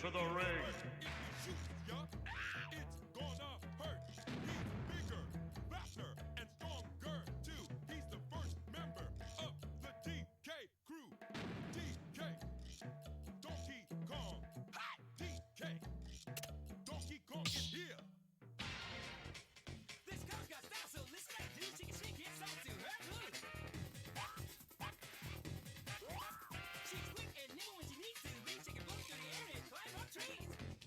to the ring. It's gonna hurt. He's bigger, faster, and stronger too. He's the first member of the DK crew. DK, Donkey Kong. Hi, DK. Donkey Kong is here. This come's got style, so listen up, dude. She can shake it, talk to her. Look. She's quick and nimble when she needs to. Reach, she can blow through the air and climb on trees.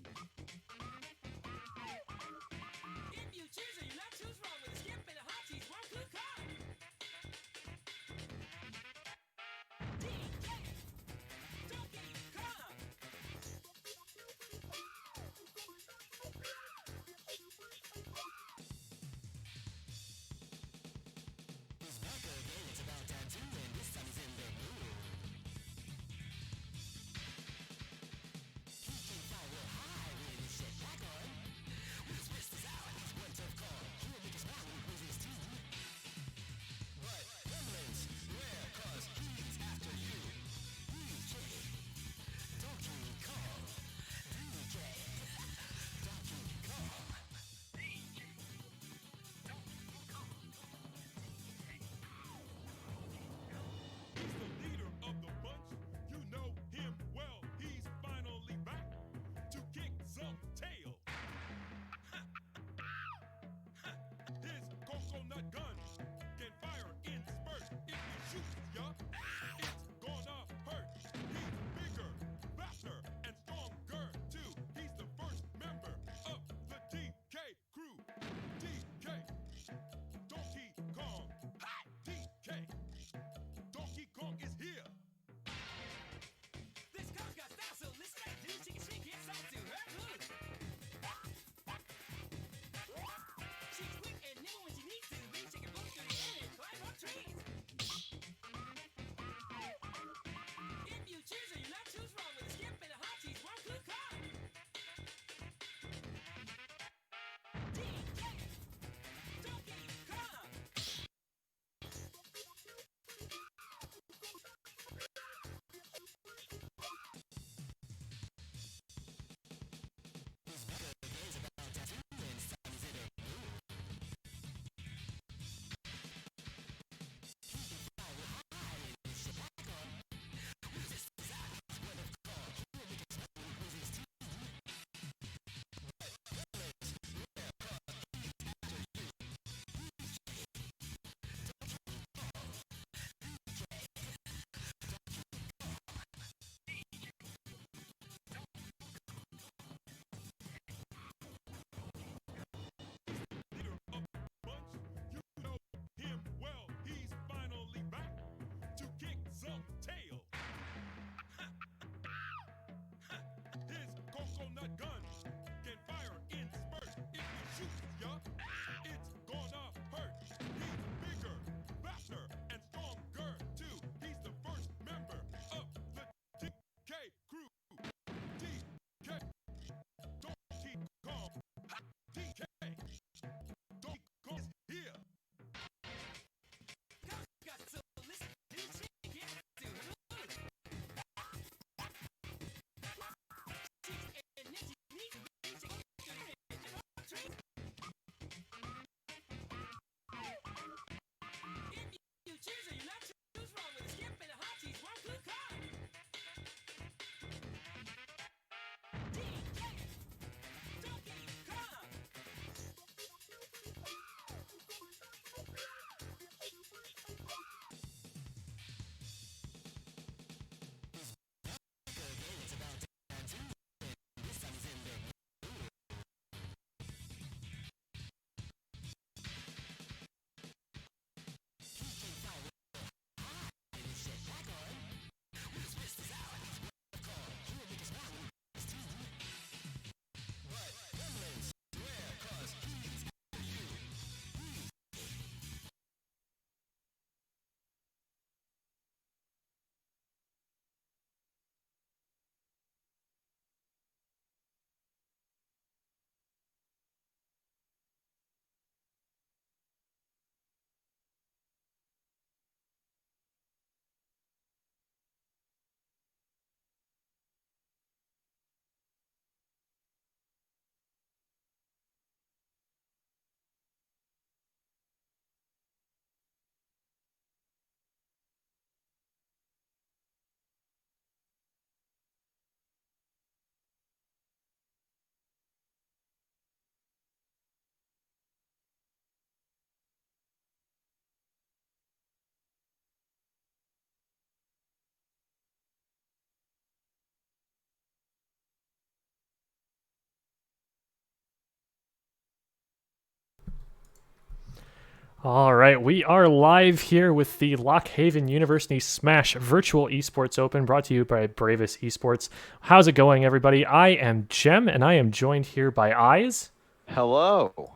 All right, we are live here with the Lockhaven University Smash Virtual Esports Open, brought to you by Bravous Esports. How's it going, everybody? I am Jem, and I am joined here by Eyes. Hello.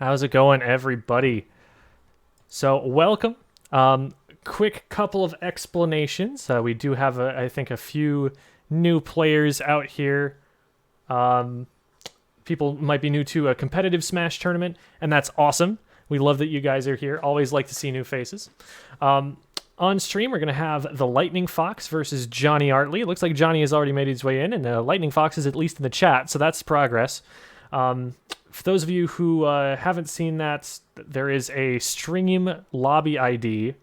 How's it going, everybody? So, welcome. Quick couple of explanations. We do have, I think, a few new players out here. People might be new to a competitive Smash tournament, and that's awesome. We love that you guys are here. Always like to see new faces. On stream, we're going to have the Lightning Fox versus Johnny Artley. It looks like Johnny has already made his way in, and Lightning Fox is at least in the chat, so that's progress. For those of you who haven't seen that, there is a stream lobby ID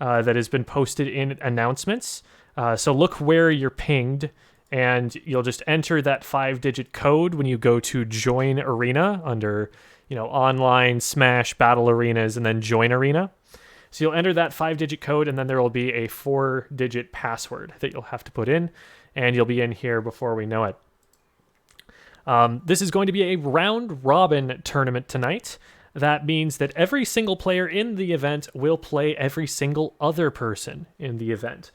that has been posted in announcements. So look where you're pinged, and you'll just enter that 5-digit code when you go to Join Arena under online Smash Battle Arenas and then Join Arena. So you'll enter that 5-digit code, and then there will be a 4-digit password that you'll have to put in, and you'll be in here before we know it. This is going to be a round-robin tournament tonight. That means that every single player in the event will play every single other person in the event.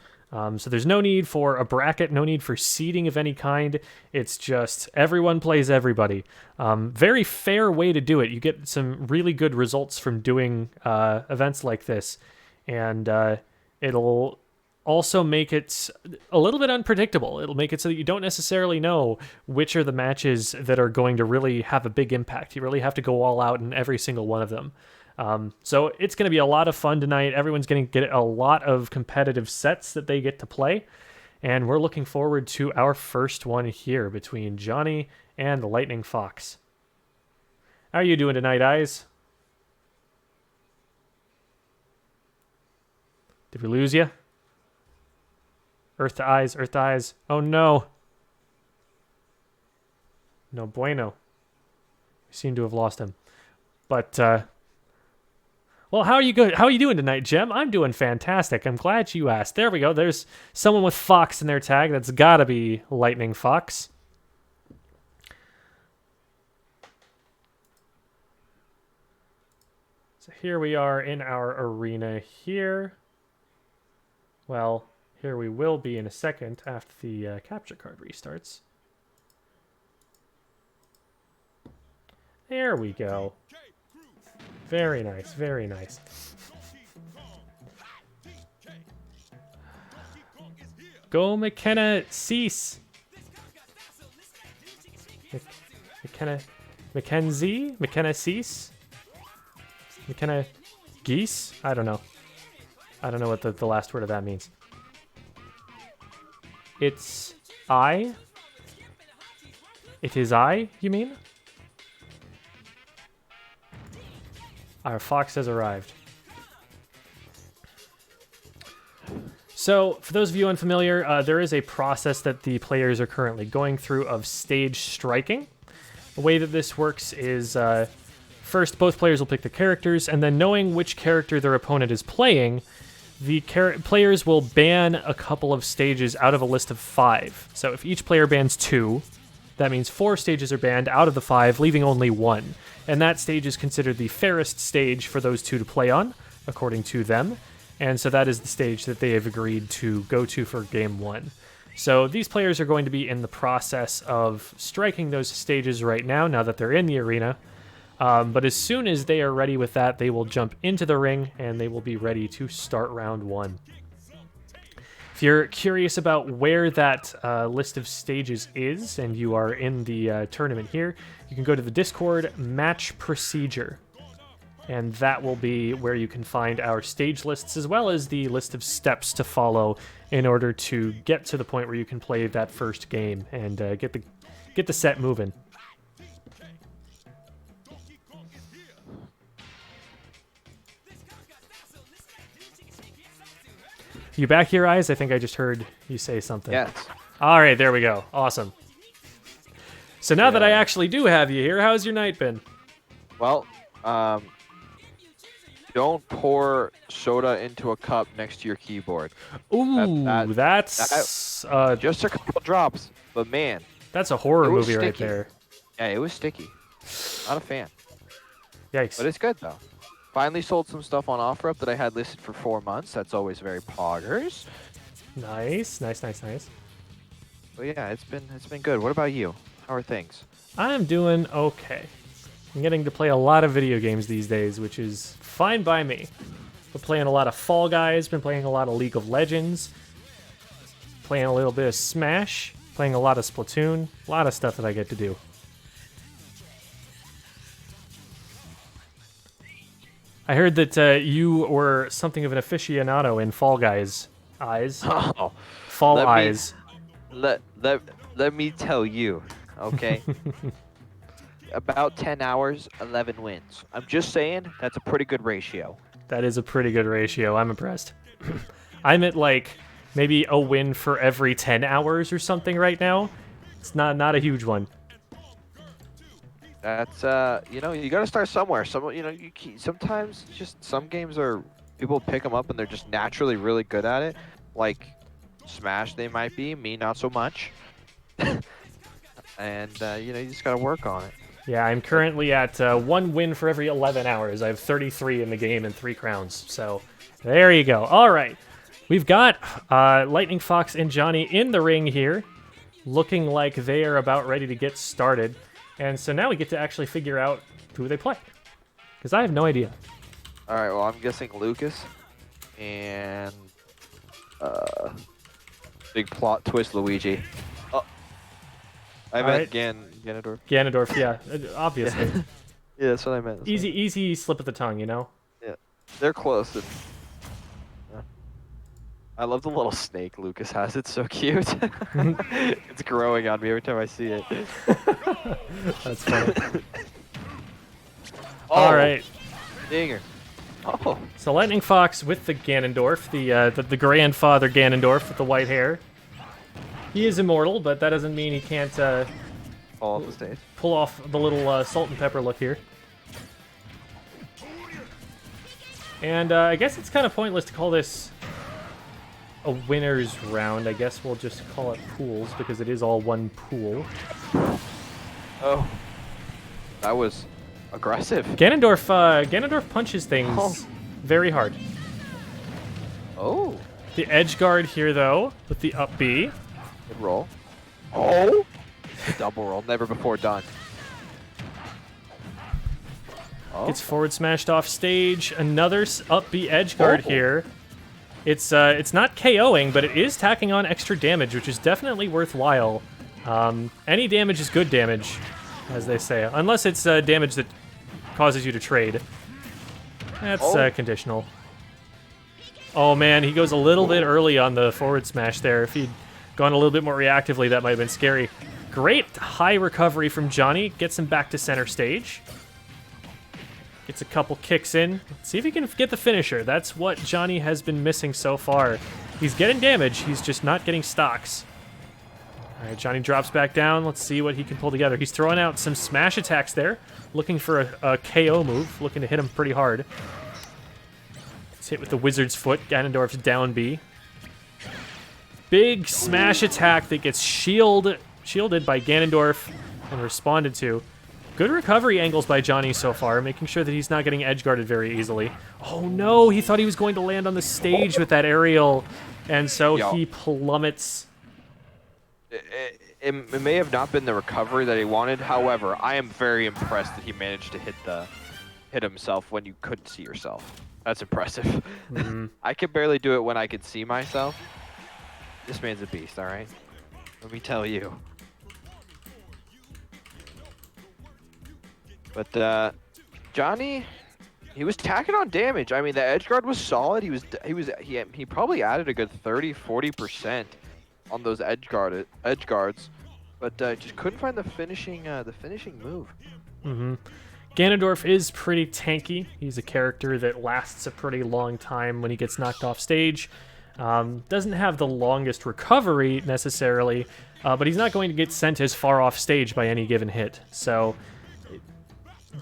So there's no need for a bracket, no need for seeding of any kind. It's just everyone plays everybody. Very fair way to do it. You get some really good results from doing events like this. And it'll also make it a little bit unpredictable. It'll make it so that you don't necessarily know which are the matches that are going to really have a big impact. You really have to go all out in every single one of them. So it's going to be a lot of fun tonight. Everyone's going to get a lot of competitive sets that they get to play. And we're looking forward to our first one here between Johnny and the Lightning Fox. How are you doing tonight, Eyes? Did we lose you? Earth to Eyes, Earth to Eyes. Oh no. No bueno. We seem to have lost him. But, well, how are you good? How are you doing tonight, Jem? I'm doing fantastic. I'm glad you asked. There we go. There's someone with Fox in their tag. That's gotta be Lightning Fox. So here we are in our arena here. Well, here we will be in a second after the capture card restarts. There we go. Very nice, very nice. Go McKenna Cease. McKenna Cease? McKenna Geese? I don't know. I don't know what the last word of that means. It's I? It is I, you mean? Our fox has arrived. So, for those of you unfamiliar, there is a process that the players are currently going through of stage striking. The way that this works is, first, both players will pick the characters, and then knowing which character their opponent is playing, the players will ban a couple of stages out of a list of 5. So if each player bans 2, that means 4 stages are banned out of the 5, leaving only 1. And that stage is considered the fairest stage for those 2 to play on, according to them. And so that is the stage that they have agreed to go to for Game 1. So these players are going to be in the process of striking those stages right now that they're in the arena. But as soon as they are ready with that, they will jump into the ring, and they will be ready to start round 1. If you're curious about where that list of stages is, and you are in the tournament here, you can go to the Discord Match Procedure. And that will be where you can find our stage lists, as well as the list of steps to follow in order to get to the point where you can play that first game and get the set moving. You back here, Eyes? I think I just heard you say something. Yes. All right, there we go. Awesome. So now that I actually do have you here, how's your night been? Well, don't pour soda into a cup next to your keyboard. Ooh, that's Just a couple drops, but man, that's a horror it was movie right sticky. there. Yeah, it was sticky. Not a fan, Yikes. but it's good though. Finally sold some stuff on OfferUp that I had listed for 4 months. That's always very poggers. Nice, nice, nice, nice. But yeah, it's been good. What about you? How are things? I'm doing okay. I'm getting to play a lot of video games these days, which is fine by me. Been playing a lot of Fall Guys, been playing a lot of League of Legends, playing a little bit of Smash, playing a lot of Splatoon, a lot of stuff that I get to do. I heard that you were something of an aficionado in Fall Guys. Eyes? Oh, Fall let me- Eyes. let me tell you, okay? About 10 hours, 11 wins. I'm just saying that's a pretty good ratio. That is a pretty good ratio. I'm impressed. I'm at like maybe a win for every 10 hours or something right now. It's not a huge one. That's you know, you got to start somewhere. Sometimes just some games are people pick them up and they're just naturally really good at it. Like Smash, they might be. Me, not so much. And you know, you just got to work on it. Yeah, I'm currently at 1 win for every 11 hours. I have 33 in the game and 3 crowns. So there you go. All right. We've got Lightning Fox and Johnny in the ring here, looking like they are about ready to get started. And so now we get to actually figure out who they play, because I have no idea. All right. Well, I'm guessing Lucas and big plot twist Luigi. Oh, I meant Alright. Ganondorf. Ganondorf, yeah, obviously. Yeah, that's what I meant. Easy slip of the tongue, you know? Yeah, they're close. Yeah. I love the little snake Lucas has. It's so cute. It's growing on me every time I see it. That's funny. Oh, All right. Dinger. Oh. So Lightning Fox with the Ganondorf, the grandfather Ganondorf with the white hair. He is immortal, but that doesn't mean he can't Fall off the stage. pull off the little salt and pepper look here. And I guess it's kind of pointless to call this a winner's round. I guess we'll just call it pools because it is all one pool. Oh. That was aggressive. Ganondorf punches things very hard. Oh. The edge guard here, though, with the up B. Good roll. Oh. Double roll. Never before done. Oh. Gets forward smashed off stage. Another up B edge guard Oh. here. It's not KOing, but it is tacking on extra damage, which is definitely worthwhile. Any damage is good damage, as they say, unless it's damage that causes you to trade. That's conditional. Oh man, he goes a little bit early on the forward smash there. If he'd gone a little bit more reactively, that might have been scary. Great high recovery from Johnny. Gets him back to center stage. Gets a couple kicks in. Let's see if he can get the finisher. That's what Johnny has been missing so far. He's getting damage. He's just not getting stocks. All right, Johnny drops back down. Let's see what he can pull together. He's throwing out some smash attacks there, looking for a KO move, looking to hit him pretty hard. It's hit with the Wizard's Foot. Ganondorf's down B. Big smash attack that gets shielded by Ganondorf and responded to. Good recovery angles by Johnny so far, making sure that he's not getting edge guarded very easily. Oh no, he thought he was going to land on the stage with that aerial, and so he plummets. It may have not been the recovery that he wanted. However, I am very impressed that he managed to hit himself when you couldn't see yourself. That's impressive. Mm-hmm. I could barely do it when I could see myself. This man's a beast, all right? Let me tell you. But Johnny, he was tacking on damage. I mean, the edge guard was solid. He probably added a good 30-40% on those edge guards, but just couldn't find the finishing move. Mm-hmm. Ganondorf is pretty tanky. He's a character that lasts a pretty long time when he gets knocked off stage. Doesn't have the longest recovery necessarily, but he's not going to get sent as far off stage by any given hit. So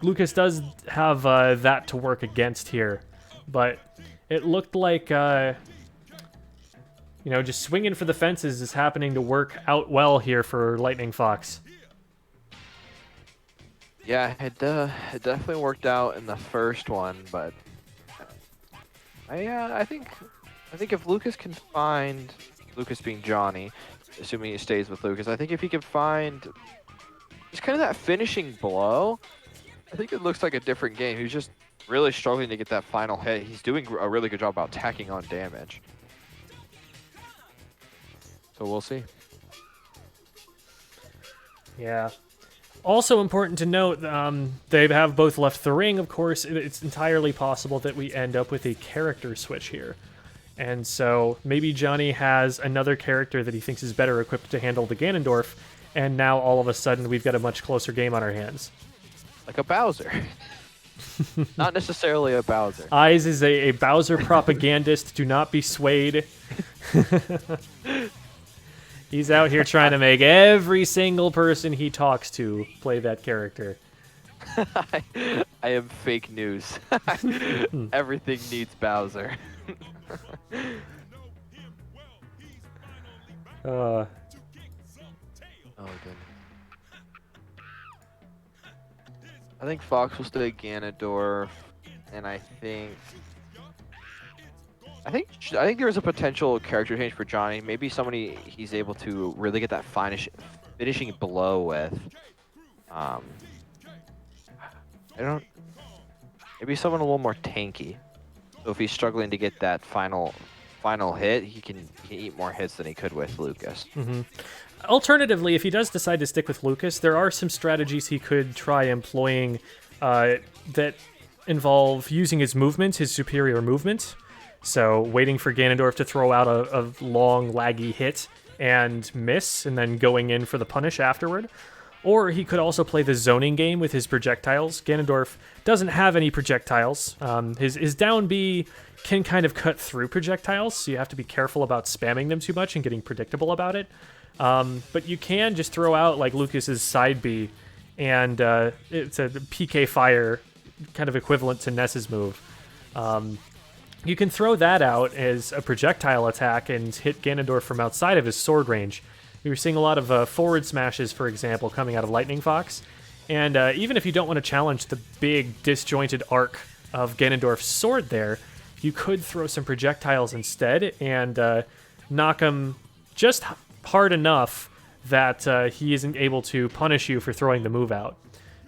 Lucas does have that to work against here, but it looked like just swinging for the fences is happening to work out well here for Lightning Fox. Yeah, it definitely worked out in the first one, but I think if Lucas can find Lucas being Johnny, assuming he stays with Lucas, I think if he can find just kind of that finishing blow, I think it looks like a different game. He's just really struggling to get that final hit. He's doing a really good job about tacking on damage. So we'll see. Yeah. Also important to note, they have both left the ring, of course. It's entirely possible that we end up with a character switch here. And so maybe Johnny has another character that he thinks is better equipped to handle the Ganondorf, and now all of a sudden we've got a much closer game on our hands. Like a Bowser. Not necessarily a Bowser. Eyes is a Bowser propagandist. Do not be swayed. He's out here trying to make every single person he talks to play that character. I am fake news. Everything needs Bowser. Uh, Oh, goodness. I think Fox will stay Ganondorf, and I think there is a potential character change for Johnny. Maybe somebody he's able to really get that finishing blow with. I don't. Maybe someone a little more tanky. So if he's struggling to get that final hit, he can eat more hits than he could with Lucas. Alternatively, if he does decide to stick with Lucas, there are some strategies he could try employing that involve using his movement, his superior movement. So waiting for Ganondorf to throw out a long, laggy hit and miss, and then going in for the punish afterward. Or he could also play the zoning game with his projectiles. Ganondorf doesn't have any projectiles. His down B can kind of cut through projectiles, so you have to be careful about spamming them too much and getting predictable about it. But you can just throw out like Lucas's side B, and it's a PK fire, kind of equivalent to Ness's move. You can throw that out as a projectile attack and hit Ganondorf from outside of his sword range. We were seeing a lot of forward smashes, for example, coming out of Lightning Fox. And even if you don't want to challenge the big disjointed arc of Ganondorf's sword there, you could throw some projectiles instead and knock him just hard enough that he isn't able to punish you for throwing the move out.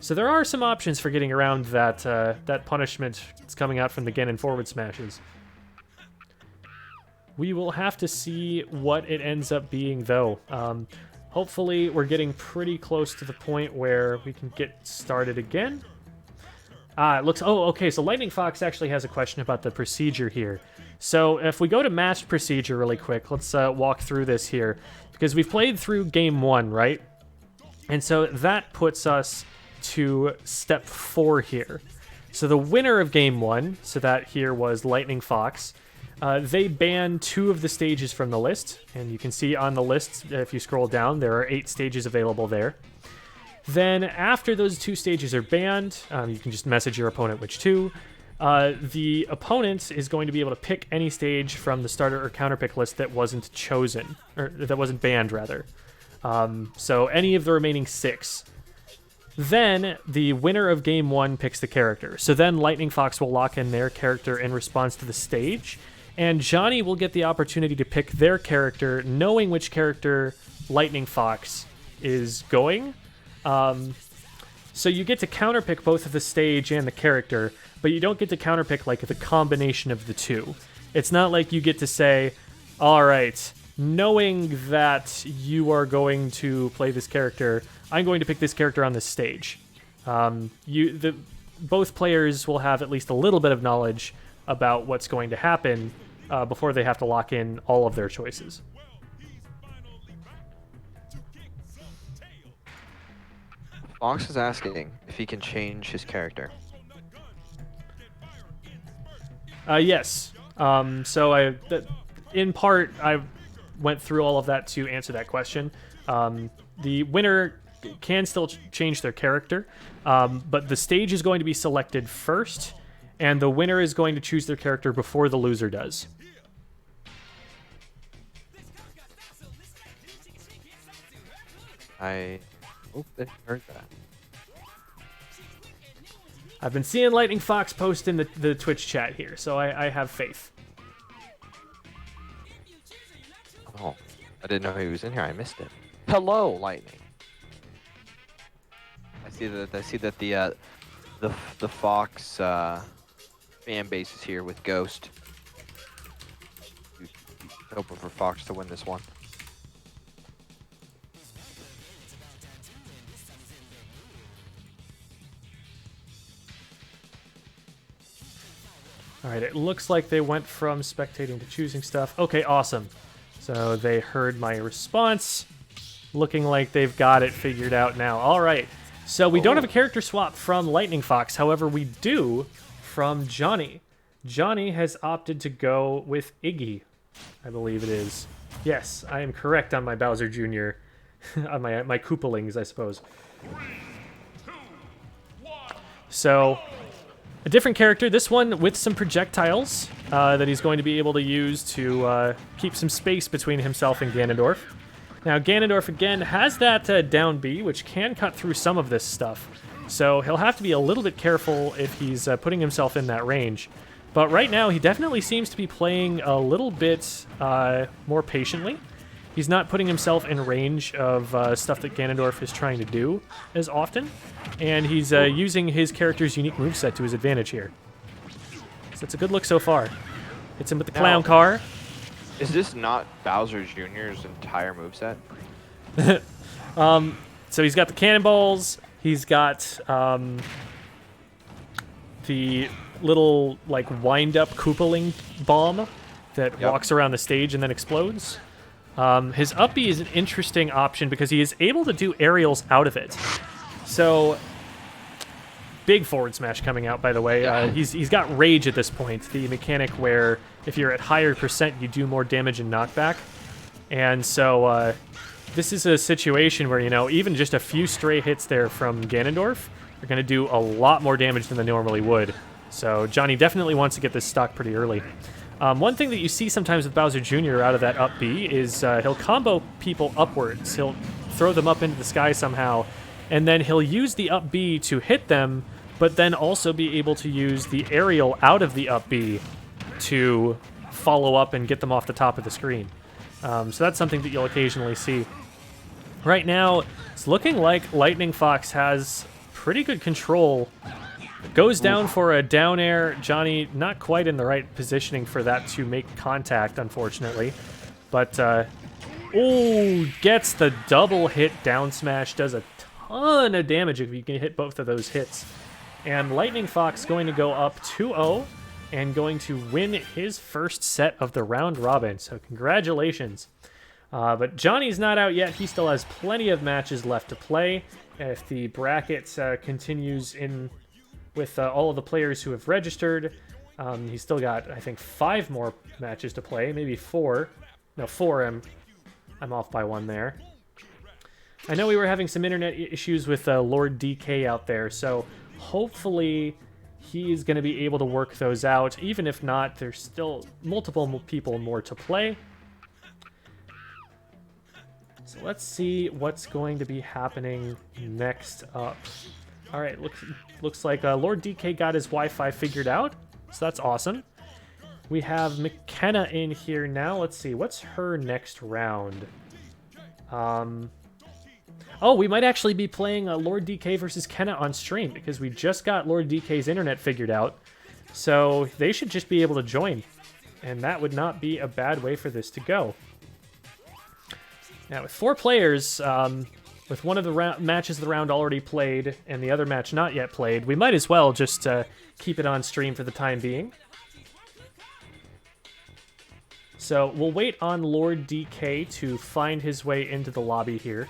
So there are some options for getting around that punishment that's coming out from the Ganon forward smashes. We will have to see what it ends up being, though. Hopefully, we're getting pretty close to the point where we can get started again. It looks... Oh, okay, so Lightning Fox actually has a question about the procedure here. So if we go to matched procedure really quick, let's walk through this here. Because we've played through Game 1, right? And so that puts us to Step 4 here. So the winner of Game 1, so that here was Lightning Fox... they banned 2 of the stages from the list, and you can see on the list, if you scroll down, there are 8 stages available there. Then, after those 2 stages are banned, you can just message your opponent which 2. The opponent is going to be able to pick any stage from the starter or counterpick list that wasn't chosen, or that wasn't banned, rather. So, any of the remaining 6. Then, the winner of Game 1 picks the character. So then, Lightning Fox will lock in their character in response to the stage, and Johnny will get the opportunity to pick their character, knowing which character Lightning Fox is going. So you get to counterpick both of the stage and the character, but you don't get to counterpick like the combination of the 2. It's not like you get to say, all right, knowing that you are going to play this character, I'm going to pick this character on this stage. Both players will have at least a little bit of knowledge about what's going to happen before they have to lock in all of their choices. Fox is asking if he can change his character. Yes. So in part, I went through all of that to answer that question. The winner can still change their character, but the stage is going to be selected first, and the winner is going to choose their character before the loser does. I hope they heard that. I've been seeing Lightning Fox post in the Twitch chat here, so I have faith. Oh, I didn't know he was in here. I missed it. Hello, Lightning. I see that the Fox fan base is here with Ghost. Hoping for Fox to win this one. All right, it looks like they went from spectating to choosing stuff. Okay, awesome. So they heard my response. Looking like they've got it figured out now. All right. So we don't have a character swap from Lightning Fox. However, we do from Johnny. Johnny has opted to go with Iggy, I believe it is. Yes, I am correct on my Bowser Jr. on my Koopalings, I suppose. So, a different character. This one with some projectiles that he's going to be able to use to keep some space between himself and Ganondorf. Now, Ganondorf, again, has that down B, which can cut through some of this stuff. So he'll have to be a little bit careful if he's putting himself in that range. But right now, he definitely seems to be playing a little bit more patiently. He's not putting himself in range of stuff that Ganondorf is trying to do as often. And he's using his character's unique moveset to his advantage here. So it's a good look so far. Hits him with the clown car. Is this not Bowser Jr.'s entire moveset? So he's got the cannonballs. He's got the little, like, wind-up Koopaling bomb that walks around the stage and then explodes. His up B is an interesting option because he is able to do aerials out of it. So, big forward smash coming out, by the way. He's got Rage at this point, the mechanic where if you're at higher percent, you do more damage and knockback. And so, this is a situation where, you know, even just a few stray hits there from Ganondorf are going to do a lot more damage than they normally would. So, Johnny definitely wants to get this stock pretty early. One thing that you see sometimes with Bowser Jr. out of that up B is he'll combo people upwards. He'll throw them up into the sky somehow, and then he'll use the up B to hit them, but then also be able to use the aerial out of the up B to follow up and get them off the top of the screen. So that's something that you'll occasionally see. Right now, it's looking like Lightning Fox has pretty good control. Goes down for a down air. Johnny not quite in the right positioning for that to make contact, unfortunately. But, gets the double hit down smash. Does a ton of damage if you can hit both of those hits. And Lightning Fox going to go up 2-0 and going to win his first set of the round robin. So congratulations. But Johnny's not out yet. He still has plenty of matches left to play. If the bracket continues in with all of the players who have registered, he's still got, I think, 5 more matches to play. Maybe 4. No, 4. I'm off by 1 there. I know we were having some internet issues with Lord DK out there, so hopefully he's going to be able to work those out. Even if not, there's still multiple people more to play. So let's see what's going to be happening next up. All right, looks like Lord DK got his Wi-Fi figured out, so that's awesome. We have McKenna in here now. Let's see, what's her next round? Oh, we might actually be playing Lord DK versus Kenna on stream because we just got Lord DK's internet figured out. So they should just be able to join, and that would not be a bad way for this to go. Now, with 4 players, with one of the matches of the round already played and the other match not yet played, we might as well just keep it on stream for the time being. So we'll wait on Lord DK to find his way into the lobby here.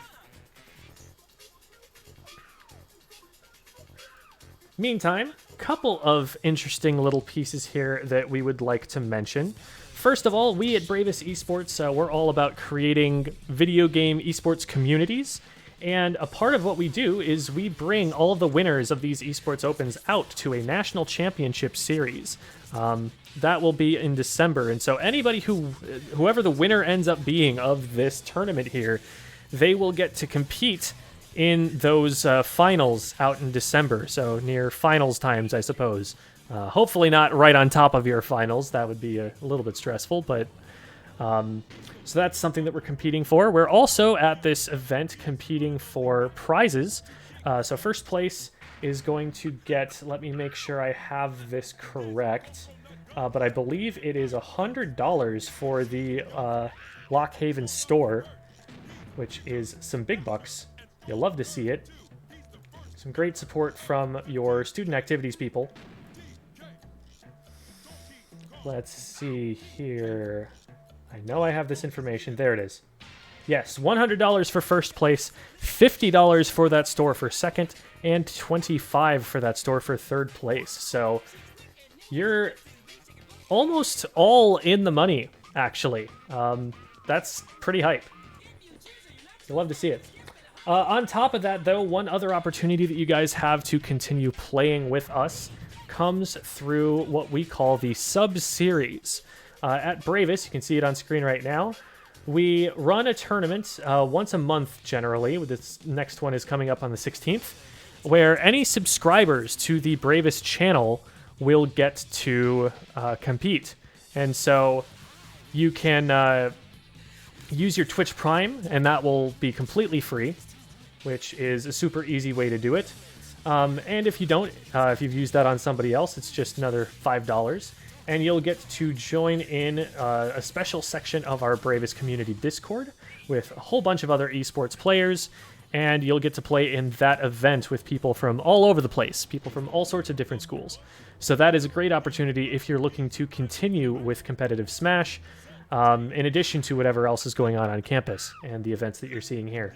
Meantime, couple of interesting little pieces here that we would like to mention. First of all, we at Bravous Esports, we're all about creating video game esports communities. And a part of what we do is we bring all of the winners of these esports opens out to a national championship series. That will be in December. And so anybody whoever the winner ends up being of this tournament here, they will get to compete in those finals out in December, so near finals times, I suppose. Hopefully not right on top of your finals. That would be a little bit stressful, but so that's something that we're competing for. We're also at this event competing for prizes. So first place is going to get, let me make sure I have this correct, but I believe it is $100 for the Lock Haven store, which is some big bucks. You'll love to see it. Some great support from your student activities people. Let's see here. I know I have this information. There it is. Yes, $100 for first place, $50 for that store for second, and $25 for that store for third place. So you're almost all in the money, actually. That's pretty hype. You'll love to see it. On top of that, though, one other opportunity that you guys have to continue playing with us comes through what we call the sub-series. At Bravous, you can see it on screen right now, we run a tournament once a month, generally. This next one is coming up on the 16th, where any subscribers to the Bravous channel will get to compete. And so you can use your Twitch Prime, and that will be completely free, which is a super easy way to do it. And if you don't, if you've used that on somebody else, it's just another $5. And you'll get to join in a special section of our Bravous community Discord with a whole bunch of other esports players, and you'll get to play in that event with people from all over the place, people from all sorts of different schools. So that is a great opportunity if you're looking to continue with competitive Smash, in addition to whatever else is going on campus and the events that you're seeing here.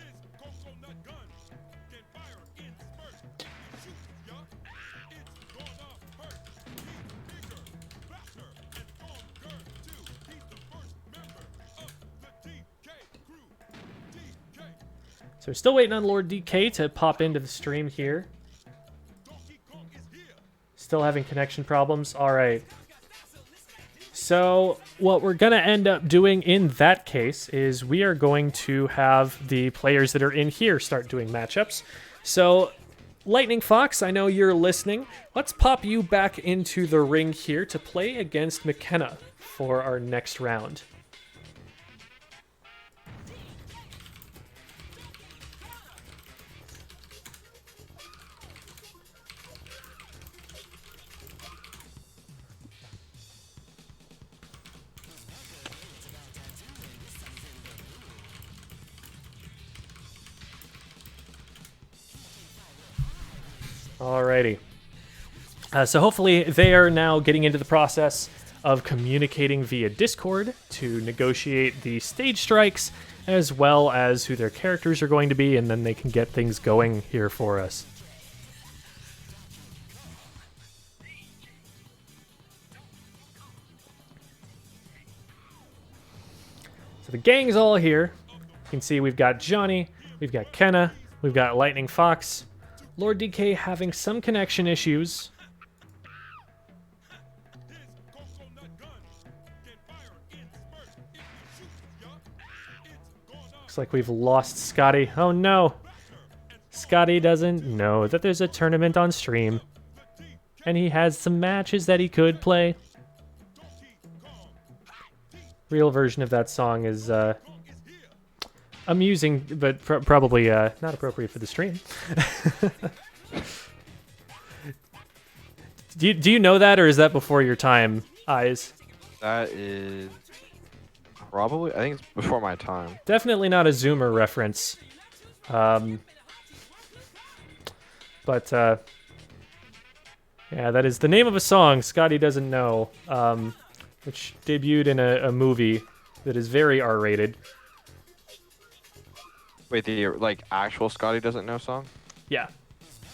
So we're still waiting on Lord DK to pop into the stream here. Still having connection problems. All right. So what we're going to end up doing in that case is we are going to have the players that are in here start doing matchups. So Lightning Fox, I know you're listening. Let's pop you back into the ring here to play against McKenna for our next round. Alrighty. So hopefully they are now getting into the process of communicating via Discord to negotiate the stage strikes, as well as who their characters are going to be, and then they can get things going here for us. So the gang's all here. You can see we've got Johnny, we've got Kenna, we've got Lightning Fox. Lord DK having some connection issues. Looks like we've lost Scotty. Oh no! Scotty doesn't know that there's a tournament on stream. And he has some matches that he could play. Real version of that song is amusing, but probably not appropriate for the stream. Do you know that, or is that before your time, Eyes? That is probably, I think it's before my time. Definitely not a Zoomer reference. But yeah, that is the name of a song Scotty doesn't know, which debuted in a movie that is very R-rated. Wait, the like actual Scotty doesn't know song? Yeah.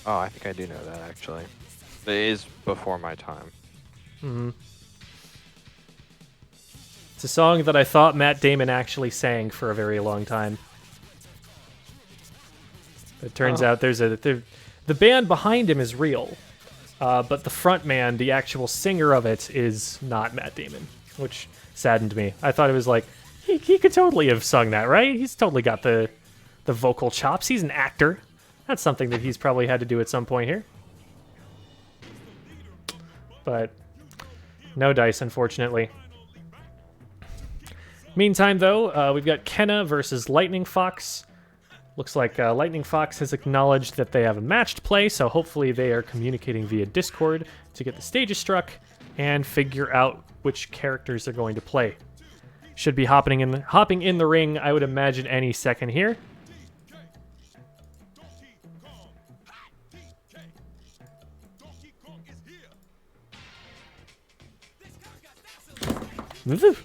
Oh, I think I do know that actually. It is before my time. Mm-hmm. It's a song that I thought Matt Damon actually sang for a very long time. It turns out the band behind him is real, but the front man, the actual singer of it, is not Matt Damon, which saddened me. I thought it was like he could totally have sung that, right? He's totally got the vocal chops. He's an actor. That's something that he's probably had to do at some point here. But no dice, unfortunately. Meantime, though, we've got Kenna versus Lightning Fox. Looks like Lightning Fox has acknowledged that they have a matched play, so hopefully they are communicating via Discord to get the stages struck and figure out which characters they're going to play. Should be hopping in the ring, I would imagine, any second here. Woo.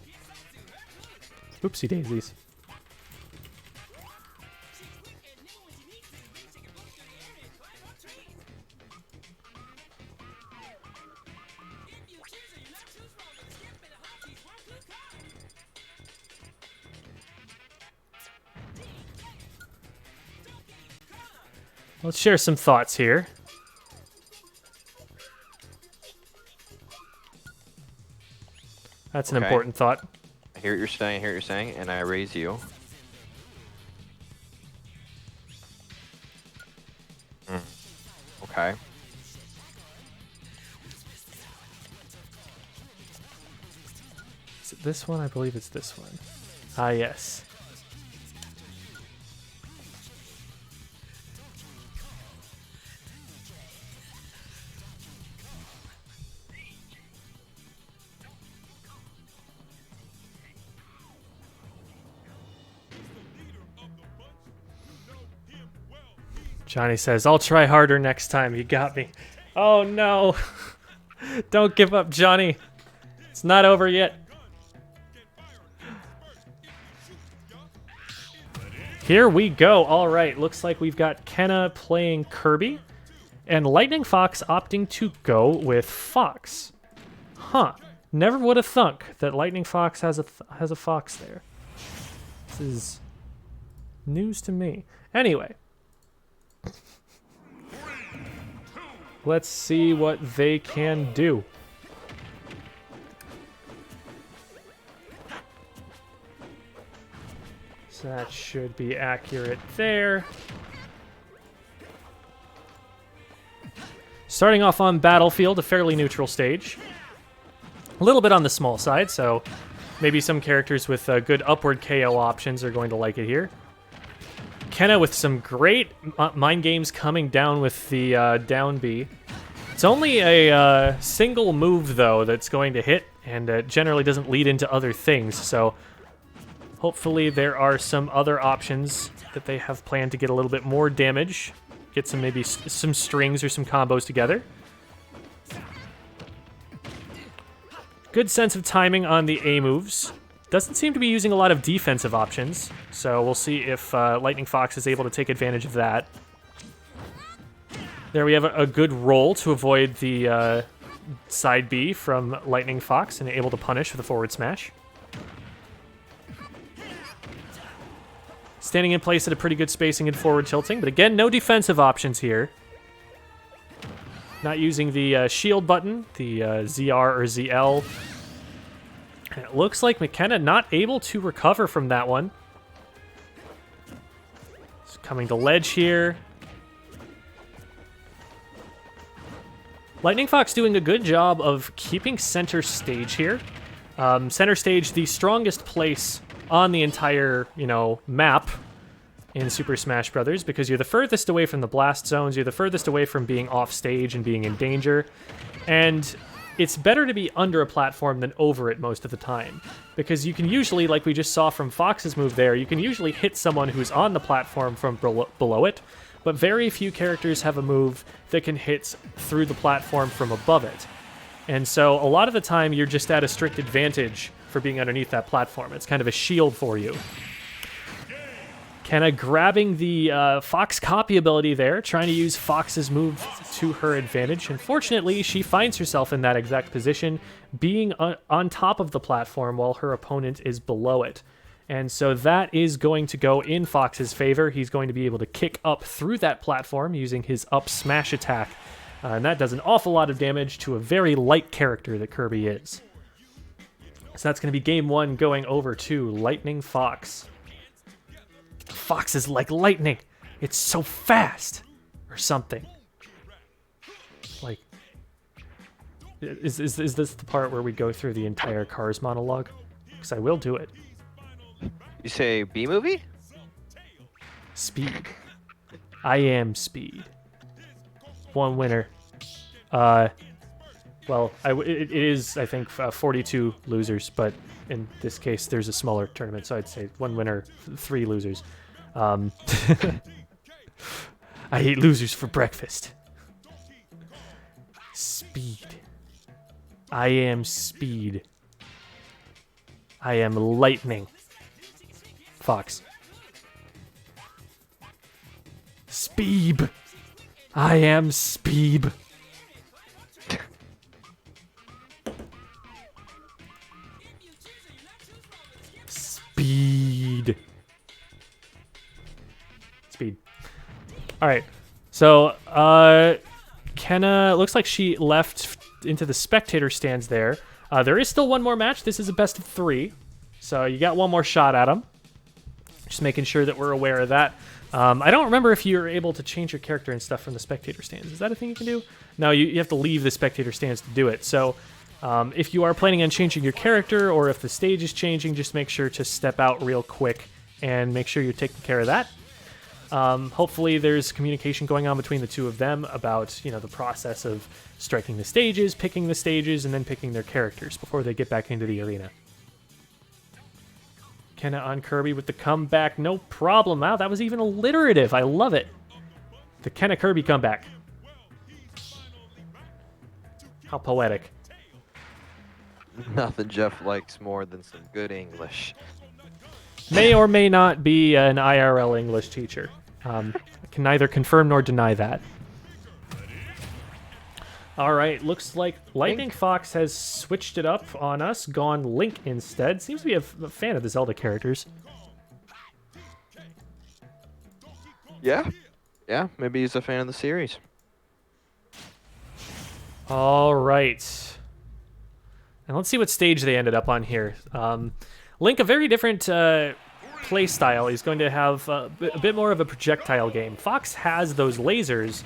Oopsie daisies. Let's share some thoughts here. That's an Okay. important thought. I hear what you're saying, and I raise you. Okay. Is it this one? I believe it's this one. Ah, yes. Johnny says, I'll try harder next time. You got me. Oh, no. Don't give up, Johnny. It's not over yet. Here we go. All right. Looks like we've got Kenna playing Kirby and Lightning Fox opting to go with Fox. Huh. Never would have thunk that Lightning Fox has a Fox there. This is news to me. Anyway. Let's see what they can do. So that should be accurate there. Starting off on Battlefield, a fairly neutral stage. A little bit on the small side, so maybe some characters with good upward KO options are going to like it here. Kenna with some great mind games coming down with the down B. It's only a single move, though, that's going to hit, and it generally doesn't lead into other things, so hopefully there are some other options that they have planned to get a little bit more damage. Get some maybe some strings or some combos together. Good sense of timing on the A moves. Doesn't seem to be using a lot of defensive options, so we'll see if Lightning Fox is able to take advantage of that. There we have a good roll to avoid the side B from Lightning Fox and able to punish with a forward smash. Standing in place at a pretty good spacing and forward tilting, but again, no defensive options here. Not using the shield button, the ZR or ZL. And it looks like McKenna not able to recover from that one. It's coming to ledge here. Lightning Fox doing a good job of keeping center stage here. Center stage, the strongest place on the entire, map in Super Smash Bros. Because you're the furthest away from the blast zones, you're the furthest away from being off stage and being in danger. And it's better to be under a platform than over it most of the time. Because you can usually, like we just saw from Fox's move there, you can usually hit someone who's on the platform from below it, but very few characters have a move that can hit through the platform from above it. And so a lot of the time you're just at a strict advantage for being underneath that platform. It's kind of a shield for you. Kenna grabbing the Fox copy ability there, trying to use Fox's move to her advantage. Unfortunately, she finds herself in that exact position, being on top of the platform while her opponent is below it. And so that is going to go in Fox's favor. He's going to be able to kick up through that platform using his up smash attack. And that does an awful lot of damage to a very light character that Kirby is. So that's going to be game one going over to Lightning Fox. Fox is like lightning. It's so fast. or something. Like, is this the part where we go through the entire Cars monologue? Because I will do it. You say B movie? Speed. I am Speed. One winner. Well, it is, I think, 42 losers, but in this case, there's a smaller tournament, so I'd say 1 winner, 3 losers. I eat losers for breakfast. Speed. I am Speed. I am lightning. Fox. Speed. I am Speed. Speed. Speed. All right. So, Kenna looks like she left into the spectator stands there. There is still one more match. This is a best of 3. So you got one more shot at him. Just making sure that we're aware of that. I don't remember if you're able to change your character and stuff from the spectator stands. Is that a thing you can do? No, you have to leave the spectator stands to do it. So if you are planning on changing your character or if the stage is changing, just make sure to step out real quick and make sure you're taking care of that. Hopefully there's communication going on between the two of them about, the process of striking the stages, picking the stages, and then picking their characters before they get back into the arena. Kenna on Kirby with the comeback, no problem. Wow, that was even alliterative. I love it. The Kenna Kirby comeback. How poetic. Nothing Jeff likes more than some good English. May or may not be an IRL English teacher. I can neither confirm nor deny that. All right, looks like Lightning Fox has switched it up on us, gone Link instead. Seems to be a fan of the Zelda characters. Yeah, maybe he's a fan of the series. All right. And let's see what stage they ended up on here. Link, a very different play style. He's going to have a bit more of a projectile game. Fox has those lasers,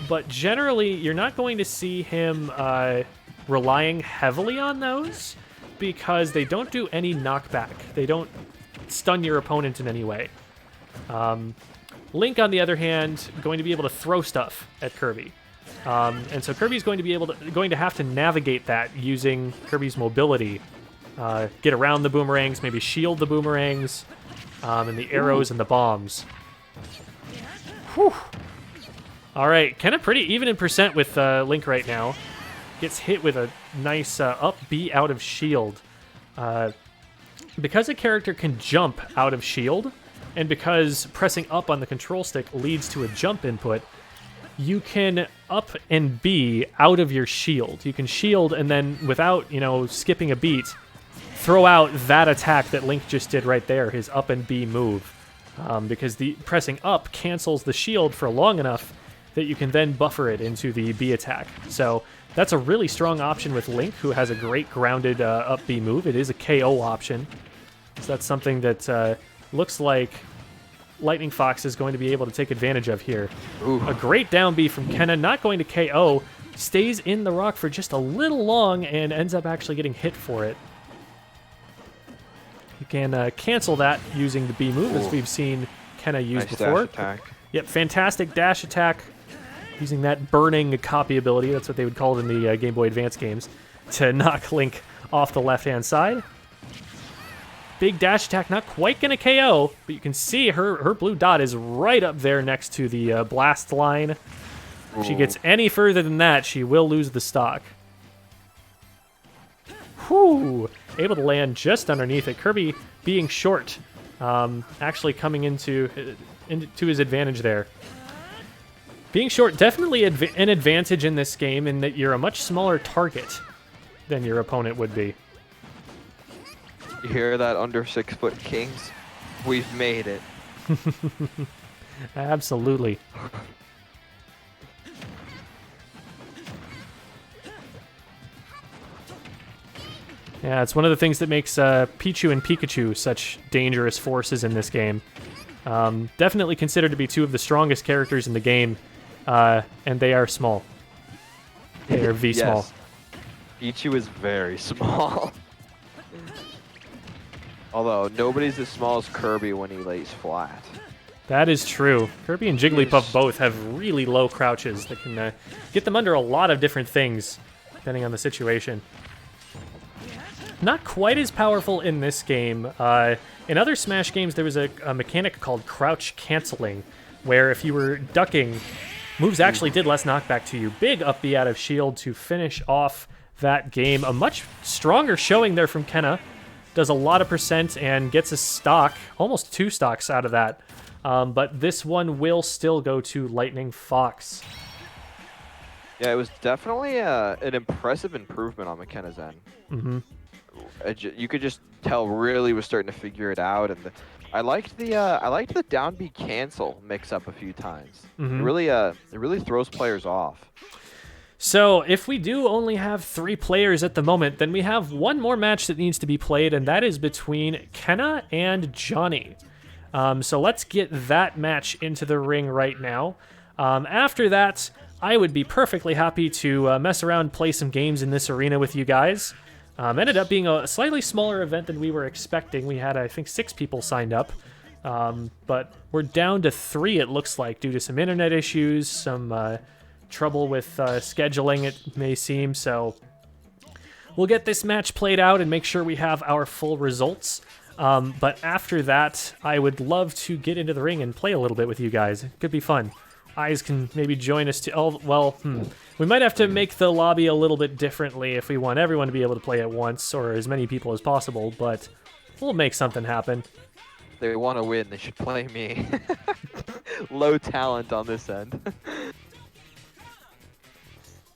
but generally you're not going to see him relying heavily on those because they don't do any knockback. They don't stun your opponent in any way. Link, on the other hand, going to be able to throw stuff at Kirby. And so Kirby's going to have to navigate that using Kirby's mobility. Get around the boomerangs, maybe shield the boomerangs, and the arrows and the bombs. Whew. All right, kind of pretty even in percent with Link right now. Gets hit with a nice up B out of shield. Because a character can jump out of shield, and because pressing up on the control stick leads to a jump input, you can up and B out of your shield. You can shield and then, without, skipping a beat, throw out that attack that Link just did right there, his up and B move. Because the pressing up cancels the shield for long enough that you can then buffer it into the B attack. So that's a really strong option with Link, who has a great grounded up B move. It is a KO option. So that's something that looks like Lightning Fox is going to be able to take advantage of here. Ooh. A great down B from Kenna, not going to KO, stays in the rock for just a little long and ends up actually getting hit for it. You can cancel that using the B move, as we've seen Kenna use Nice before. dash attack. Yep, fantastic dash attack using that burning copy ability, that's what they would call it in the Game Boy Advance games, to knock Link off the left-hand side. Big dash attack, not quite going to KO, but you can see her blue dot is right up there next to the blast line. If she gets any further than that, she will lose the stock. Whew! Able to land just underneath it. Kirby being short, actually coming into his advantage there. Being short, definitely an advantage in this game in that you're a much smaller target than your opponent would be. You hear that, under 6 foot kings? We've made it. Absolutely. Yeah, it's one of the things that makes Pichu and Pikachu such dangerous forces in this game. Definitely considered to be two of the strongest characters in the game, and they are small. They are V small. Yes. Pichu is very small. Although nobody's as small as Kirby when he lays flat. That is true. Kirby and Jigglypuff both have really low crouches that can get them under a lot of different things, depending on the situation. Not quite as powerful in this game. In other Smash games, there was a mechanic called crouch canceling, where if you were ducking, moves actually did less knockback to you. Big up B out of shield to finish off that game. A much stronger showing there from Kenna. Does a lot of percent and gets a stock, almost 2 stocks out of that. But this one will still go to Lightning Fox. Yeah, it was definitely an impressive improvement on McKenna's end. Mm-hmm. You could just tell really was starting to figure it out, and I liked the down B cancel mix up a few times. Mm-hmm. It really throws players off. So if we do only have 3 players at the moment, then we have one more match that needs to be played, and that is between Kenna and Johnny. So let's get that match into the ring right now. After that, I would be perfectly happy to mess around, play some games in this arena with you guys. Ended up being a slightly smaller event than we were expecting. We had, I think, 6 people signed up. But we're down to 3, it looks like, due to some internet issues, some trouble with scheduling, it may seem. So we'll get this match played out and make sure we have our full results. But after that, I would love to get into the ring and play a little bit with you guys. It could be fun. Eyes can maybe join us to... Oh, well, we might have to make the lobby a little bit differently if we want everyone to be able to play at once, or as many people as possible, but we'll make something happen. If they want to win, they should play me. Low talent on this end.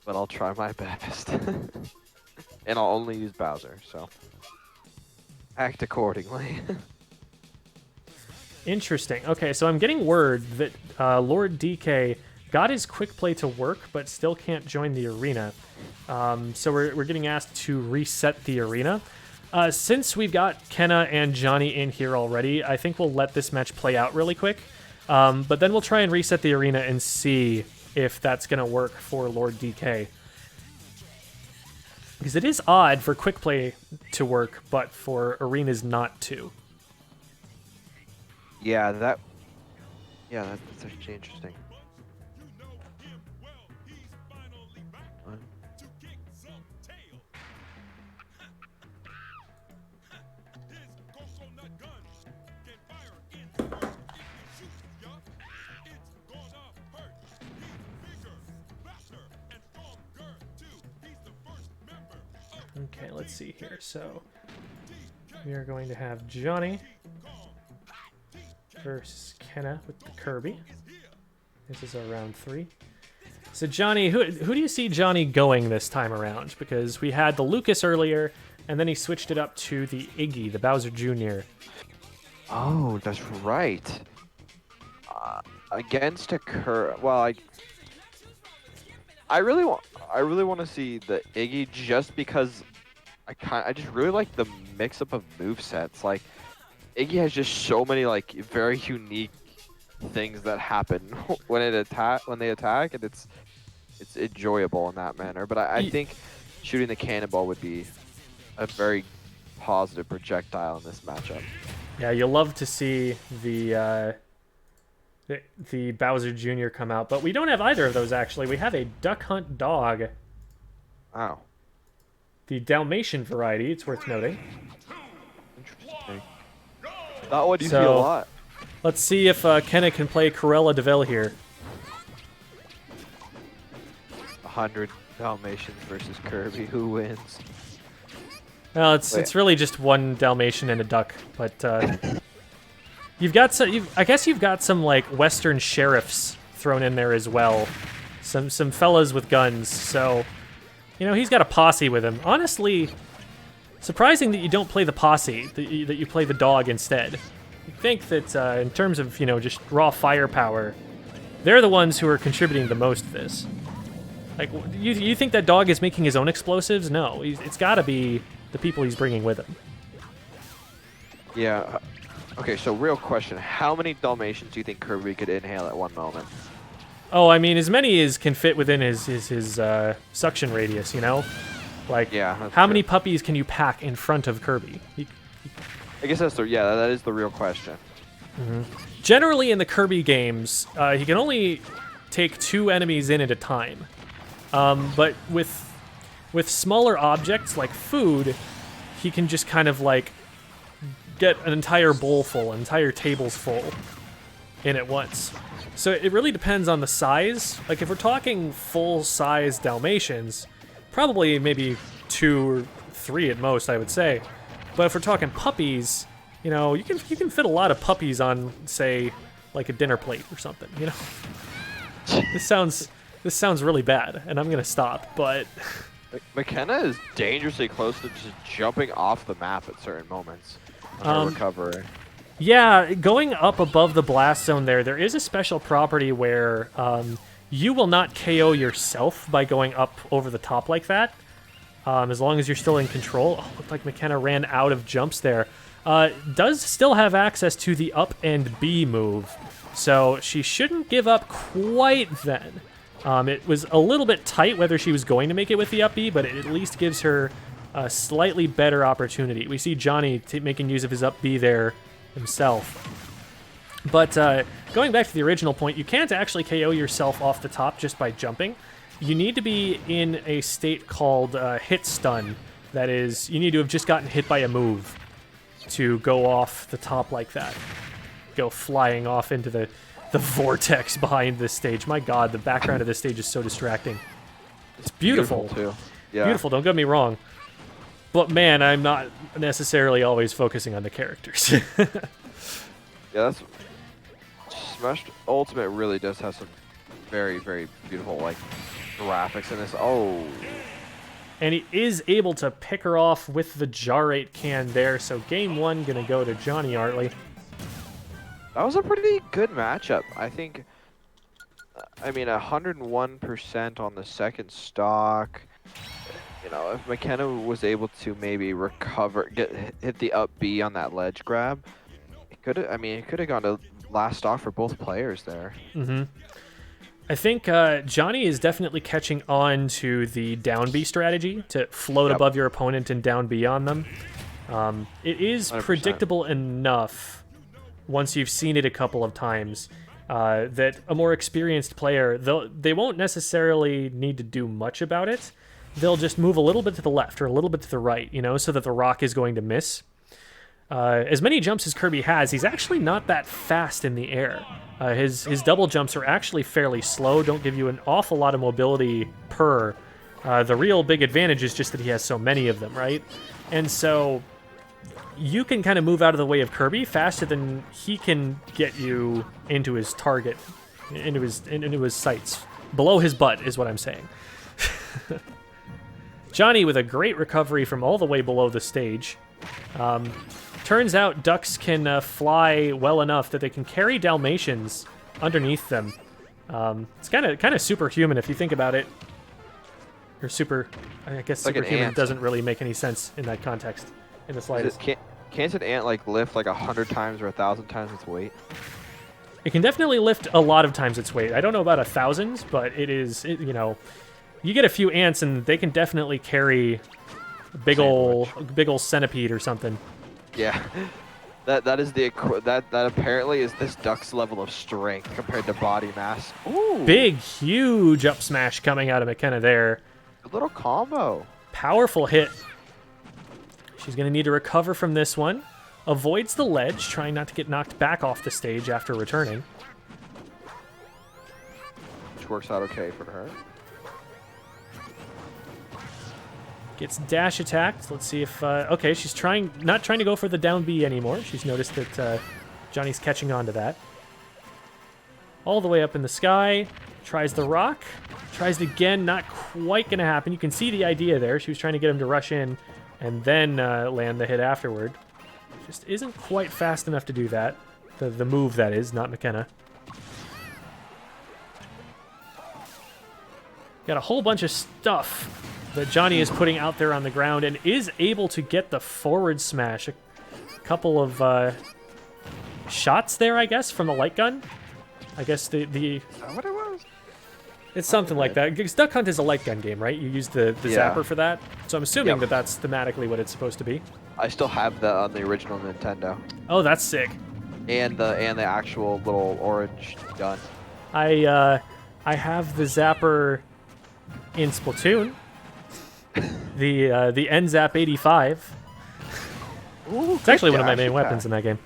But I'll try my best. And I'll only use Bowser, so... act accordingly. Interesting. Okay, so I'm getting word that Lord DK got his quick play to work, but still can't join the arena. So we're getting asked to reset the arena. Since we've got Kenna and Johnny in here already, I think we'll let this match play out really quick. But then we'll try and reset the arena and see if that's going to work for Lord DK. Because it is odd for quick play to work, but for arenas not to. Yeah, that's actually interesting. What? Okay, let's see here. So we are going to have Johnny versus Kenna with the Kirby. This is our round 3. So Johnny, who do you see Johnny going this time around? Because we had the Lucas earlier, and then he switched it up to the Iggy, the Bowser Jr. Oh, that's right. Against a well, I really want to see the Iggy just because I just really like the mix up of movesets. Like Iggy has just so many like very unique things that happen when they attack, and it's enjoyable in that manner. But I think shooting the cannonball would be a very positive projectile in this matchup. Yeah, you'll love to see the Bowser Jr. come out, but we don't have either of those actually. We have a Duck Hunt dog. Wow. The Dalmatian variety, it's worth noting. Interesting. That one you see a lot. Let's see if Kenna can play Corella Deville here. 100 Dalmatians versus Kirby. Who wins? Well, it's really just one Dalmatian and a duck, but you've got some. I guess you've got some like Western sheriffs thrown in there as well. Some fellas with guns. So, you know, he's got a posse with him. Honestly, surprising that you don't play the posse, that you play the dog instead. I think that in terms of, you know, just raw firepower, they're the ones who are contributing the most to this. Like, you think that dog is making his own explosives? No, it's got to be the people he's bringing with him. Yeah. Okay, so real question. How many Dalmatians do you think Kirby could inhale at one moment? Oh, I mean, as many as can fit within his suction radius, you know? Like, Yeah, that's how true. many puppies can you pack in front of Kirby? I guess that's that is the real question. Generally, in the Kirby games, he can only take 2 enemies in at a time. But with smaller objects like food, he can just kind of like get an entire bowl full, an entire table's full in at once. So it really depends on the size. Like if we're talking full-size Dalmatians, probably maybe 2 or 3 at most, I would say. But if we're talking puppies, you know, you can fit a lot of puppies on, say, like a dinner plate or something. You know, this sounds really bad, and I'm gonna stop. But McKenna is dangerously close to just jumping off the map at certain moments on her recovery. yeah, going up above the blast zone there is a special property where you will not KO yourself by going up over the top like that, as long as you're still in control. Oh, looked like McKenna ran out of jumps there. Does still have access to the up and B move, so she shouldn't give up quite then. It was a little bit tight whether she was going to make it with the up B, but it at least gives her a slightly better opportunity. We see Johnny making use of his up B there himself. But going back to the original point, you can't actually KO yourself off the top just by jumping. You need to be in a state called hit stun. That is, you need to have just gotten hit by a move to go off the top like that. Go flying off into the vortex behind this stage. My god, the background of this stage is so distracting. It's beautiful. Too. Yeah. Beautiful, don't get me wrong. But man, I'm not necessarily always focusing on the characters. Yeah, that's Smash Ultimate really does have some very, very beautiful like graphics in this. Oh, And he is able to pick her off with the Jarrate can there. So game 1 gonna go to Johnny Artley. that was a pretty good matchup. I think. I mean, 101% on the second stock. You know, if McKenna was able to maybe recover, hit the up B on that ledge grab, it could have. I mean, it could have gone to last stock for both players there. I think Johnny is definitely catching on to the down B strategy to float above your opponent and down B on them. It is 100%. predictable enough once you've seen it a couple of times that a more experienced player, they won't necessarily need to do much about it. They'll just move a little bit to the left or a little bit to the right, you know, so that the rock is going to miss. As many jumps as Kirby has, he's actually not that fast in the air. His double jumps are actually fairly slow, don't give you an awful lot of mobility per. The real big advantage is just that he has so many of them, right? And so you can kind of move out of the way of Kirby faster than he can get you into his target, into his sights. Below his butt is what I'm saying. Johnny with a great recovery from all the way below the stage. Turns out ducks can fly well enough that they can carry Dalmatians underneath them. It's kind of superhuman if you think about it. Or I guess Like an superhuman ant. doesn't really make any sense in that context in the slightest. Can't an ant like lift like 100 times or 1,000 times its weight? It can definitely lift a lot of times its weight. I don't know about 1,000, but you know, you get a few ants and they can definitely carry a big ol' centipede or something. Yeah, that is that apparently is this duck's level of strength compared to body mass. Ooh, Big, huge up smash coming out of McKenna there. a little combo. Powerful hit. She's going to need to recover from this one. Avoids the ledge, trying not to get knocked back off the stage after returning. Which works out okay for her. Gets dash attacked. Let's see if... okay, she's not trying to go for the down B anymore. She's noticed that Johnny's catching on to that. All the way up in the sky. Tries the rock. Tries it again. Not quite going to happen. You can see the idea there. She was trying to get him to rush in and then land the hit afterward. Just isn't quite fast enough to do that. The move, that is, not McKenna. Got a whole bunch of stuff that Johnny is putting out there on the ground and is able to get the forward smash. A couple of shots there, I guess, from the light gun. I guess Is that what it was? It's something like that. Because Duck Hunt is a light gun game, right? You use the Yeah. zapper for that. So I'm assuming Yep. that that's thematically what it's supposed to be. I still have that on the original Nintendo, Oh, that's sick. and the actual little orange gun. I have the zapper in Splatoon. The NZap 85. Ooh, It's actually one of my dash main attack. weapons in that game.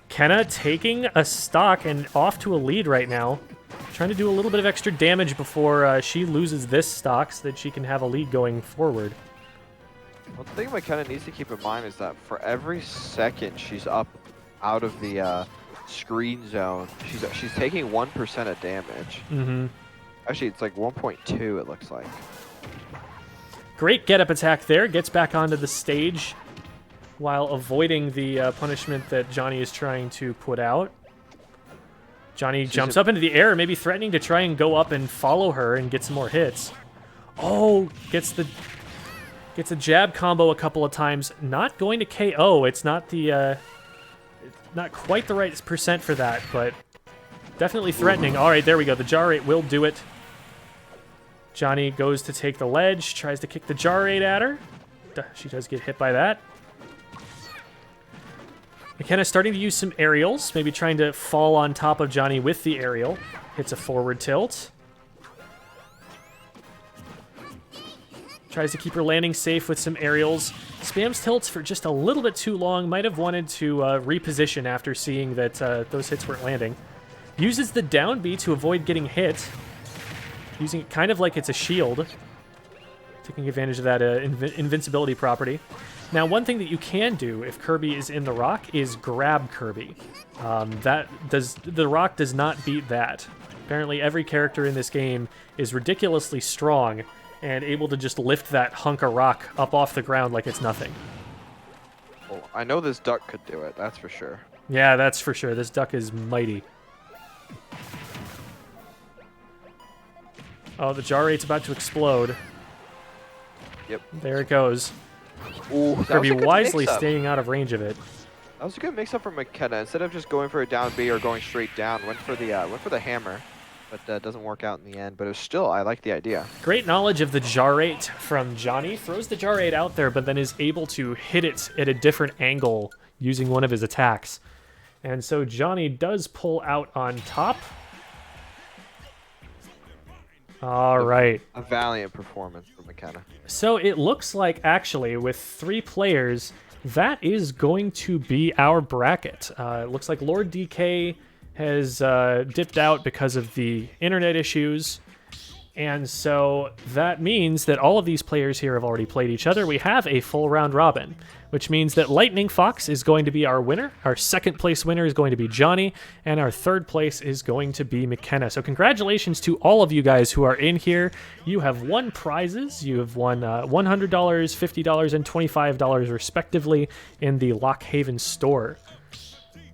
Kenna taking a stock and off to a lead right now. Trying to do a little bit of extra damage before she loses this stock so that she can have a lead going forward. One thing McKenna needs to keep in mind is that for every second she's up out of the screen zone, she's taking 1% of damage. Mm-hmm. Actually, it's like 1.2. It looks like. Great get-up attack there. Gets back onto the stage while avoiding the punishment that Johnny is trying to put out. Johnny jumps up into the air, maybe threatening to try and go up and follow her and get some more hits. Oh, gets a jab combo a couple of times. Not going to KO. It's not the not quite the right percent for that, but definitely threatening. All right, there we go. The jar rate will do it. Johnny goes to take the ledge, tries to kick the jar rate at her. She does get hit by that. McKenna starting to use some aerials, maybe trying to fall on top of Johnny with the aerial. Hits a forward tilt. Tries to keep her landing safe with some aerials. Spams tilts for just a little bit too long. Might have wanted to reposition after seeing that those hits weren't landing. Uses the down B to avoid getting hit. Using it kind of like it's a shield. Taking advantage of that invincibility property. Now, one thing that you can do if Kirby is in the rock is grab Kirby. The rock does not beat that. Apparently, every character in this game is ridiculously strong and able to just lift that hunk of rock up off the ground like it's nothing. Well, I know this duck could do it. That's for sure. Yeah, that's for sure. This duck is mighty. Oh, the jar rate's about to explode. Yep. There it goes. Ooh, that was Kirby a good wisely mix-up. staying out of range of it. That was a good mix-up from McKenna. Instead of just going for a down B or going straight down, went for the hammer, but doesn't work out in the end. But it was still, I like the idea. Great knowledge of the jar rate from Johnny. Throws the jar rate out there, but then is able to hit it at a different angle using one of his attacks. And so Johnny does pull out on top. All right. A valiant performance from McKenna. So it looks like, actually, with 3 players, that is going to be our bracket. It looks like Lord DK has dipped out because of the internet issues. And so that means that all of these players here have already played each other. We have a full round robin, which means that Lightning Fox is going to be our winner. Our second place winner is going to be Johnny, and our third place is going to be McKenna. So congratulations to all of you guys who are in here. You have won prizes. You have won $100, $50, and $25 respectively in the Lock Haven store.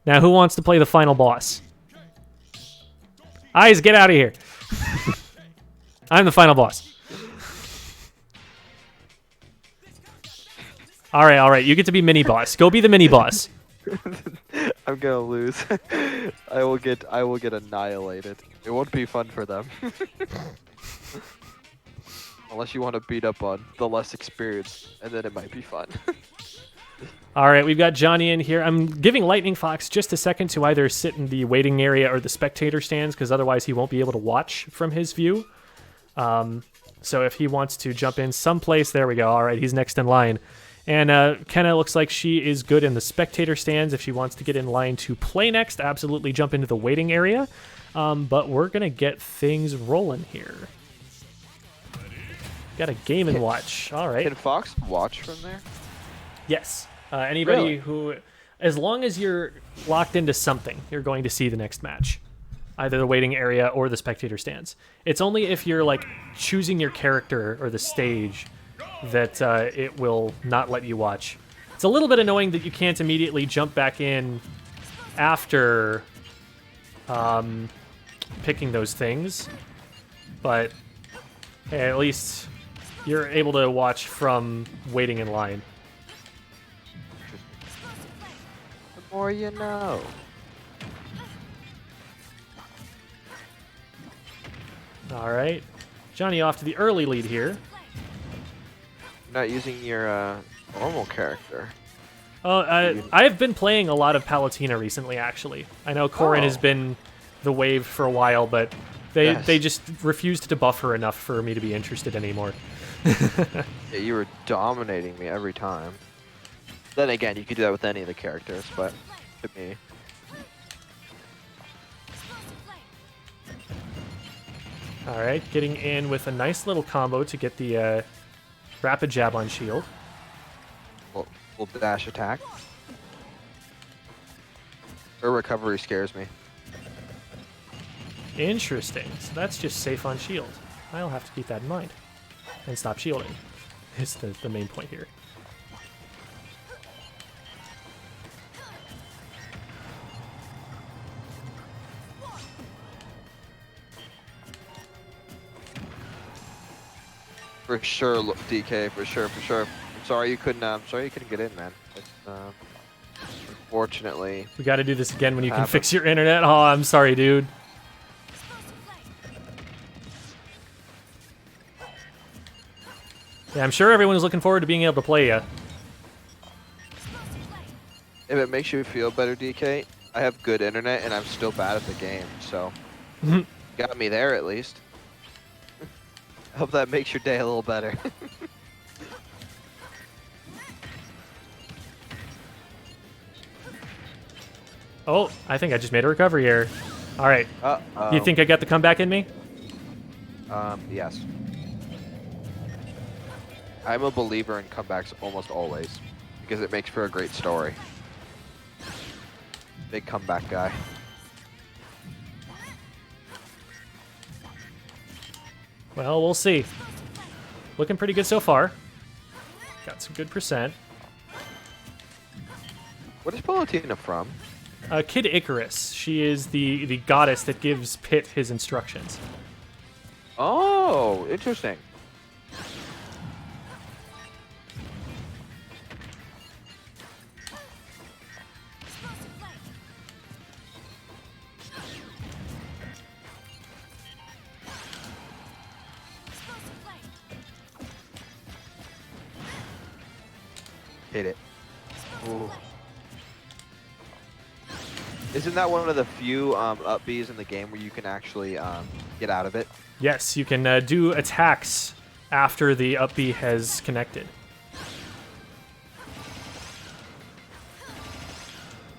Now, who wants to play the final boss? Eyes, get out of here. I'm the final boss. All right. You get to be mini boss. Go be the mini boss. I'm gonna lose. I will get annihilated. It won't be fun for them. Unless you want to beat up on the less experienced, and then it might be fun. All right, we've got Johnny in here. I'm giving Lightning Fox just a second to either sit in the waiting area or the spectator stands, because otherwise he won't be able to watch from his view. So if he wants to jump in someplace, there we go. All right, he's next in line. And Kenna looks like she is good in the spectator stands. If she wants to get in line to play next, absolutely jump into the waiting area. But we're going to get things rolling here. Got a game and watch. All right. Can Fox watch from there? Yes. Anybody Really? who, as long as you're locked into something, you're going to see the next match. Either the waiting area or the spectator stands. It's only if you're like choosing your character or the stage that it will not let you watch. It's a little bit annoying that you can't immediately jump back in after picking those things, but hey, at least you're able to watch from waiting in line. The more you know. All right. Johnny off to the early lead here. Not using your normal character. Oh, I've been playing a lot of Palutena recently, actually. I know Corrin has Oh. been the wave for a while, but they Yes. they just refused to buff her enough for me to be interested anymore. Yeah, you were dominating me every time. Then again, you could do that with any of the characters, but to me. All right, getting in with a nice little combo to get the rapid jab on shield. Little dash attack. Her recovery scares me. Interesting. So that's just safe on shield. I'll have to keep that in mind. And stop shielding is the main point here. For sure, DK. For sure. I'm sorry you couldn't. Sorry you couldn't get in, man. It's, unfortunately. We got to do this again when you can Happen. fix your internet. Oh, I'm sorry, dude. Yeah, I'm sure everyone's looking forward to being able to play ya. If it makes you feel better, DK, I have good internet and I'm still bad at the game, so got me there at least. I hope that makes your day a little better. Oh, I think I just made a recovery error. All right. Uh-oh. You think I got the comeback in me? Yes. I'm a believer in comebacks almost always because it makes for a great story. Big comeback guy. Well, we'll see. Looking pretty good so far. Got some good percent. What is Palutena from? Kid Icarus. She is the goddess that gives Pit his instructions. Oh, interesting. Hit it. Ooh. Isn't that one of the few up Bs in the game where you can actually get out of it? Yes, you can do attacks after the up B has connected.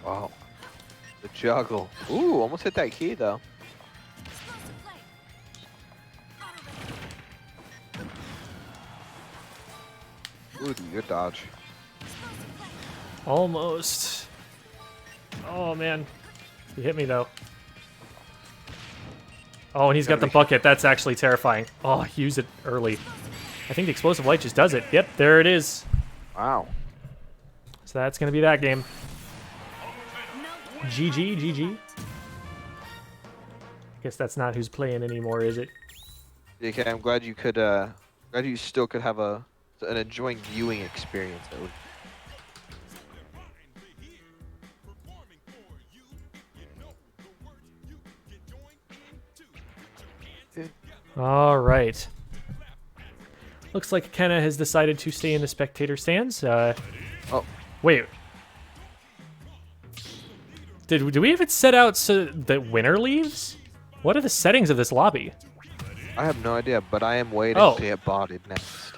Wow. The juggle. Ooh, almost hit that key though. Ooh, good dodge. Almost. Oh, man. He hit me, though. Oh, and he's got the bucket. That's actually terrifying. Oh, use it early. I think the explosive light just does it. Yep, there it is. Wow. So that's going to be that game. GG, GG. Guess that's not who's playing anymore, is it? Okay, I'm glad you could. Glad you still could have an enjoying viewing experience. That would. Performing for you. You know the words you can join into. All right. Looks like Kenna has decided to stay in the spectator stands. Oh, Wait. Do we have it set out so that winner leaves? What are the settings of this lobby? I have no idea, but I am waiting Oh. to get bodied next.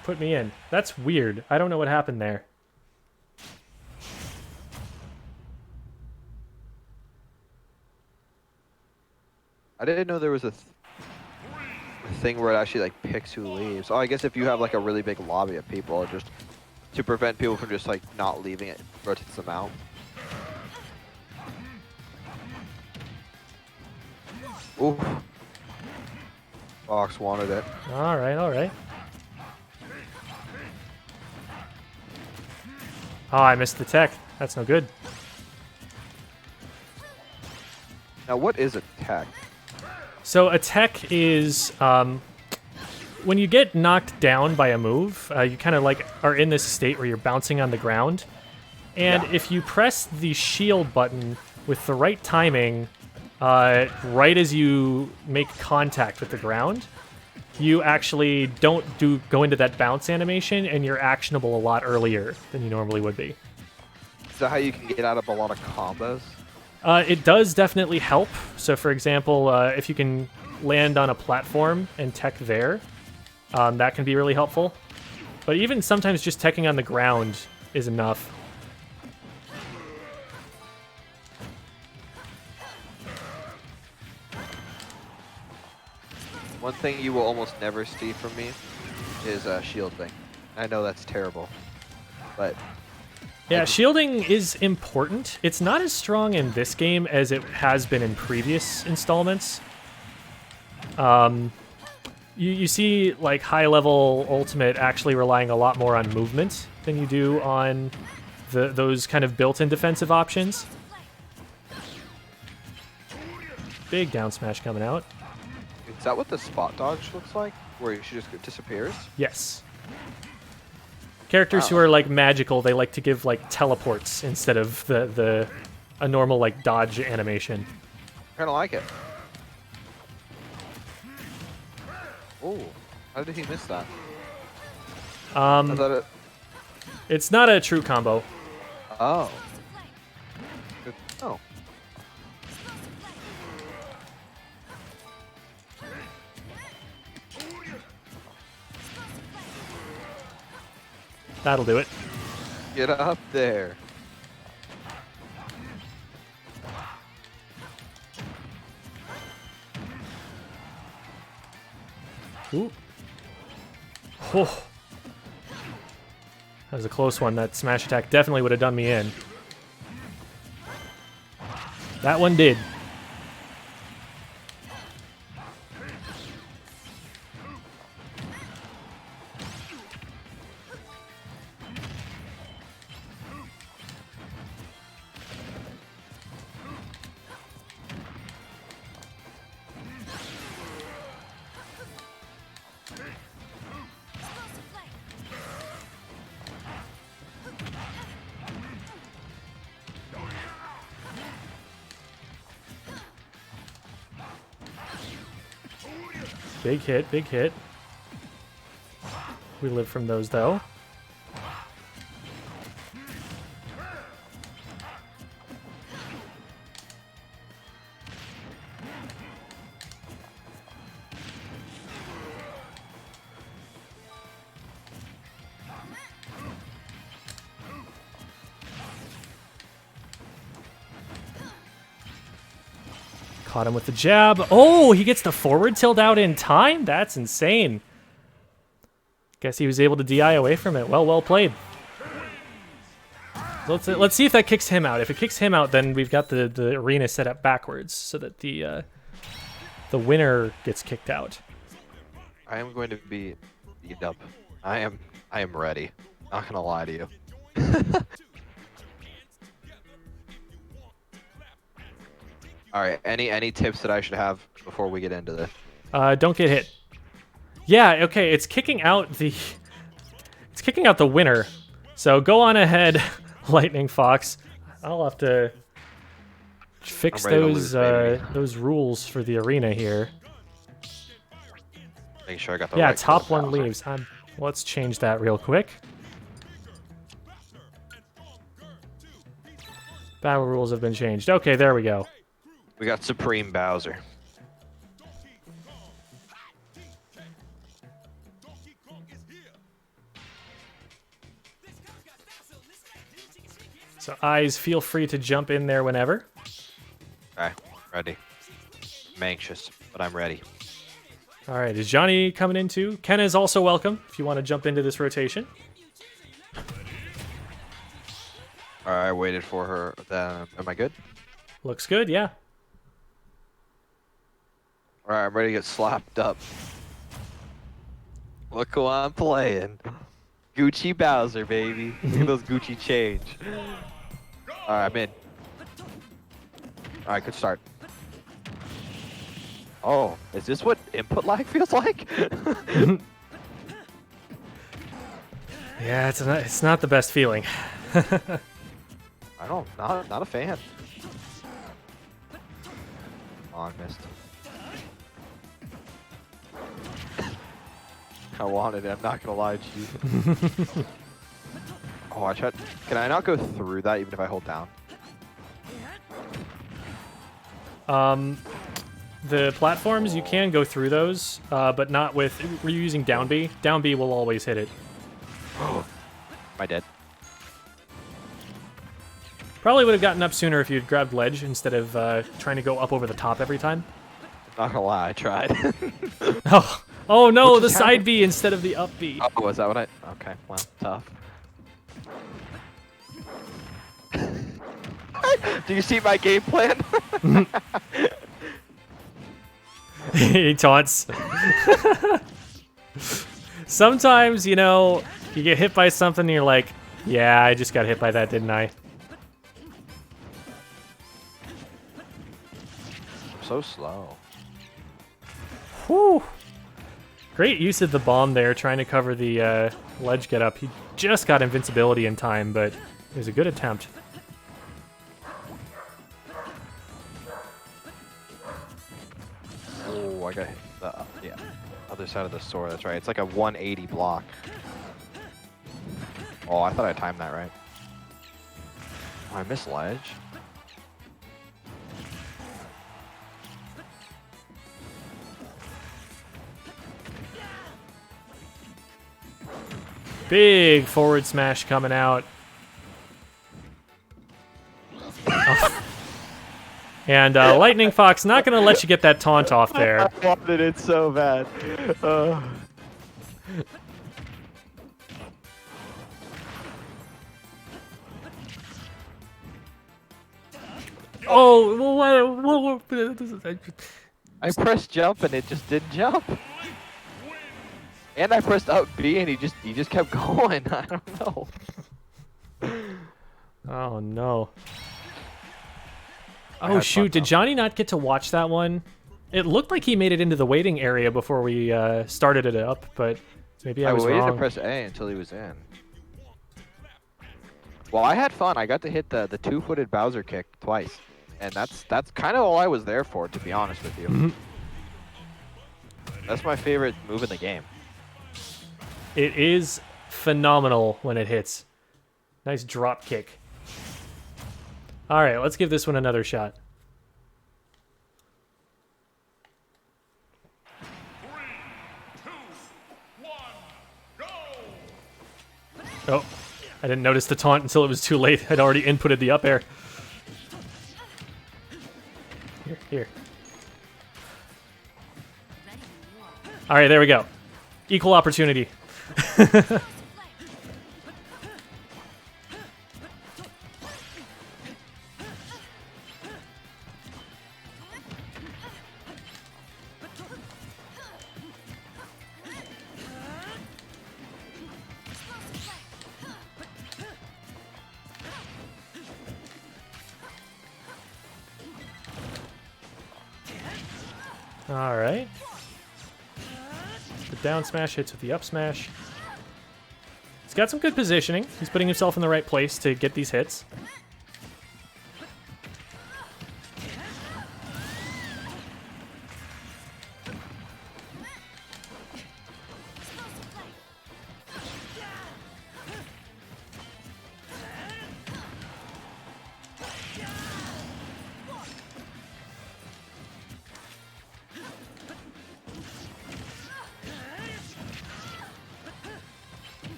Put me in. That's weird. I don't know what happened there. I didn't know there was a thing where it actually like picks who leaves. Oh, I guess if you have like a really big lobby of people, it just to prevent people from just like not leaving, it rotates them out. Ooh. Fox wanted it. All right, all right. Oh, I missed the tech. That's no good. Now, what is a tech? So a tech is when you get knocked down by a move, you kind of like are in this state where you're bouncing on the ground. And Yeah. if you press the shield button with the right timing, right as you make contact with the ground, you actually don't go into that bounce animation, and you're actionable a lot earlier than you normally would be. Is that how you can get out of a lot of combos? It does definitely help. So, for example, if you can land on a platform and tech there, that can be really helpful. But even sometimes just teching on the ground is enough. One thing you will almost never see from me is shielding. I know that's terrible, but Yeah, shielding is important. It's not as strong in this game as it has been in previous installments. You see, like, high-level Ultimate actually relying a lot more on movement than you do on those kind of built-in defensive options. Big down smash coming out. is that what the spot dodge looks like? Where she just disappears? Yes. Characters who are, like, magical, they like to give, like, teleports instead of a normal, like, dodge animation. Kind of like it. Oh, how did he miss that? I thought it. It's not a true combo. Oh. Oh. That'll do it. Get up there. Ooh. Oh. That was a close one. That smash attack definitely would have done me in. That one did. Big hit, big hit. We live from those, though. Caught him with the jab. Oh, he gets the forward tilt out in time? That's insane. Guess he was able to DI away from it. Well played. Let's see if that kicks him out. If it kicks him out, then we've got the arena set up backwards so that the winner gets kicked out. I am going to be beat up. I am ready. Not gonna lie to you. All right. Any tips that I should have before we get into this? Don't get hit. Yeah, okay, it's kicking out the winner. So go on ahead, Lightning Fox. I'll have to fix those rules for the arena here. Make sure I got the Yeah, right top color one Bowser. leaves. Let's change that real quick. Battle rules have been changed. Okay, there we go. We got Supreme Bowser. So eyes, feel free to jump in there whenever. All right, ready. I'm anxious, but I'm ready. All right, is Johnny coming in too? Ken is also welcome if you want to jump into this rotation. All right, I waited for her. Am I good? Looks good, yeah. All right, I'm ready to get slapped up. Look who I'm playing. Gucci Bowser, baby. Look at those Gucci change. All right, I'm in. All right, good start. Oh, is this what input lag feels like? Yeah, it's not the best feeling. I don't, not a fan. Oh, I missed. I wanted it, I'm not gonna lie to you. Oh, I tried. Can I not go through that even if I hold down? The platforms, you can go through those, but not with... Were you using down B? Down B will always hit it. Am I dead? Probably would have gotten up sooner if you'd grabbed ledge instead of trying to go up over the top every time. Not gonna lie, I tried. Oh no, What the just side happened? B instead of the up B. Oh, was that what I... Okay, well, tough. Do you see my game plan? He taunts. Sometimes, you know, you get hit by something and you're like, yeah, I just got hit by that, didn't I? I'm so slow. Whew. Great use of the bomb there, trying to cover the ledge get up. He just got invincibility in time, but it was a good attempt. Oh, I got hit the yeah, other side of the sword. That's right. It's like a 180 block. Oh, I thought I timed that right. Oh, I missed ledge. Big forward smash coming out. Oh. And Lightning Fox not going to let you get that taunt off there. I wanted it so bad. Oh, I pressed jump and it just didn't jump. And I pressed up B and he just kept going. I don't know. oh no. I Oh had shoot, fun, did though. Johnny not get to watch that one? It looked like he made it into the waiting area before we started it up, but maybe I was waited wrong. to press A until he was in. Well, I had fun. I got to hit the two-footed Bowser kick twice. And that's kind of all I was there for, to be honest with you. That's my favorite move in the game. It is phenomenal when it hits. Nice drop kick. All right, let's give this one another shot. Oh, I didn't notice the taunt until it was too late. I'd already inputted the up air. Here. All right, there we go. Equal opportunity. All right. The down smash hits with the up smash. He's got some good positioning. He's putting himself in the right place to get these hits.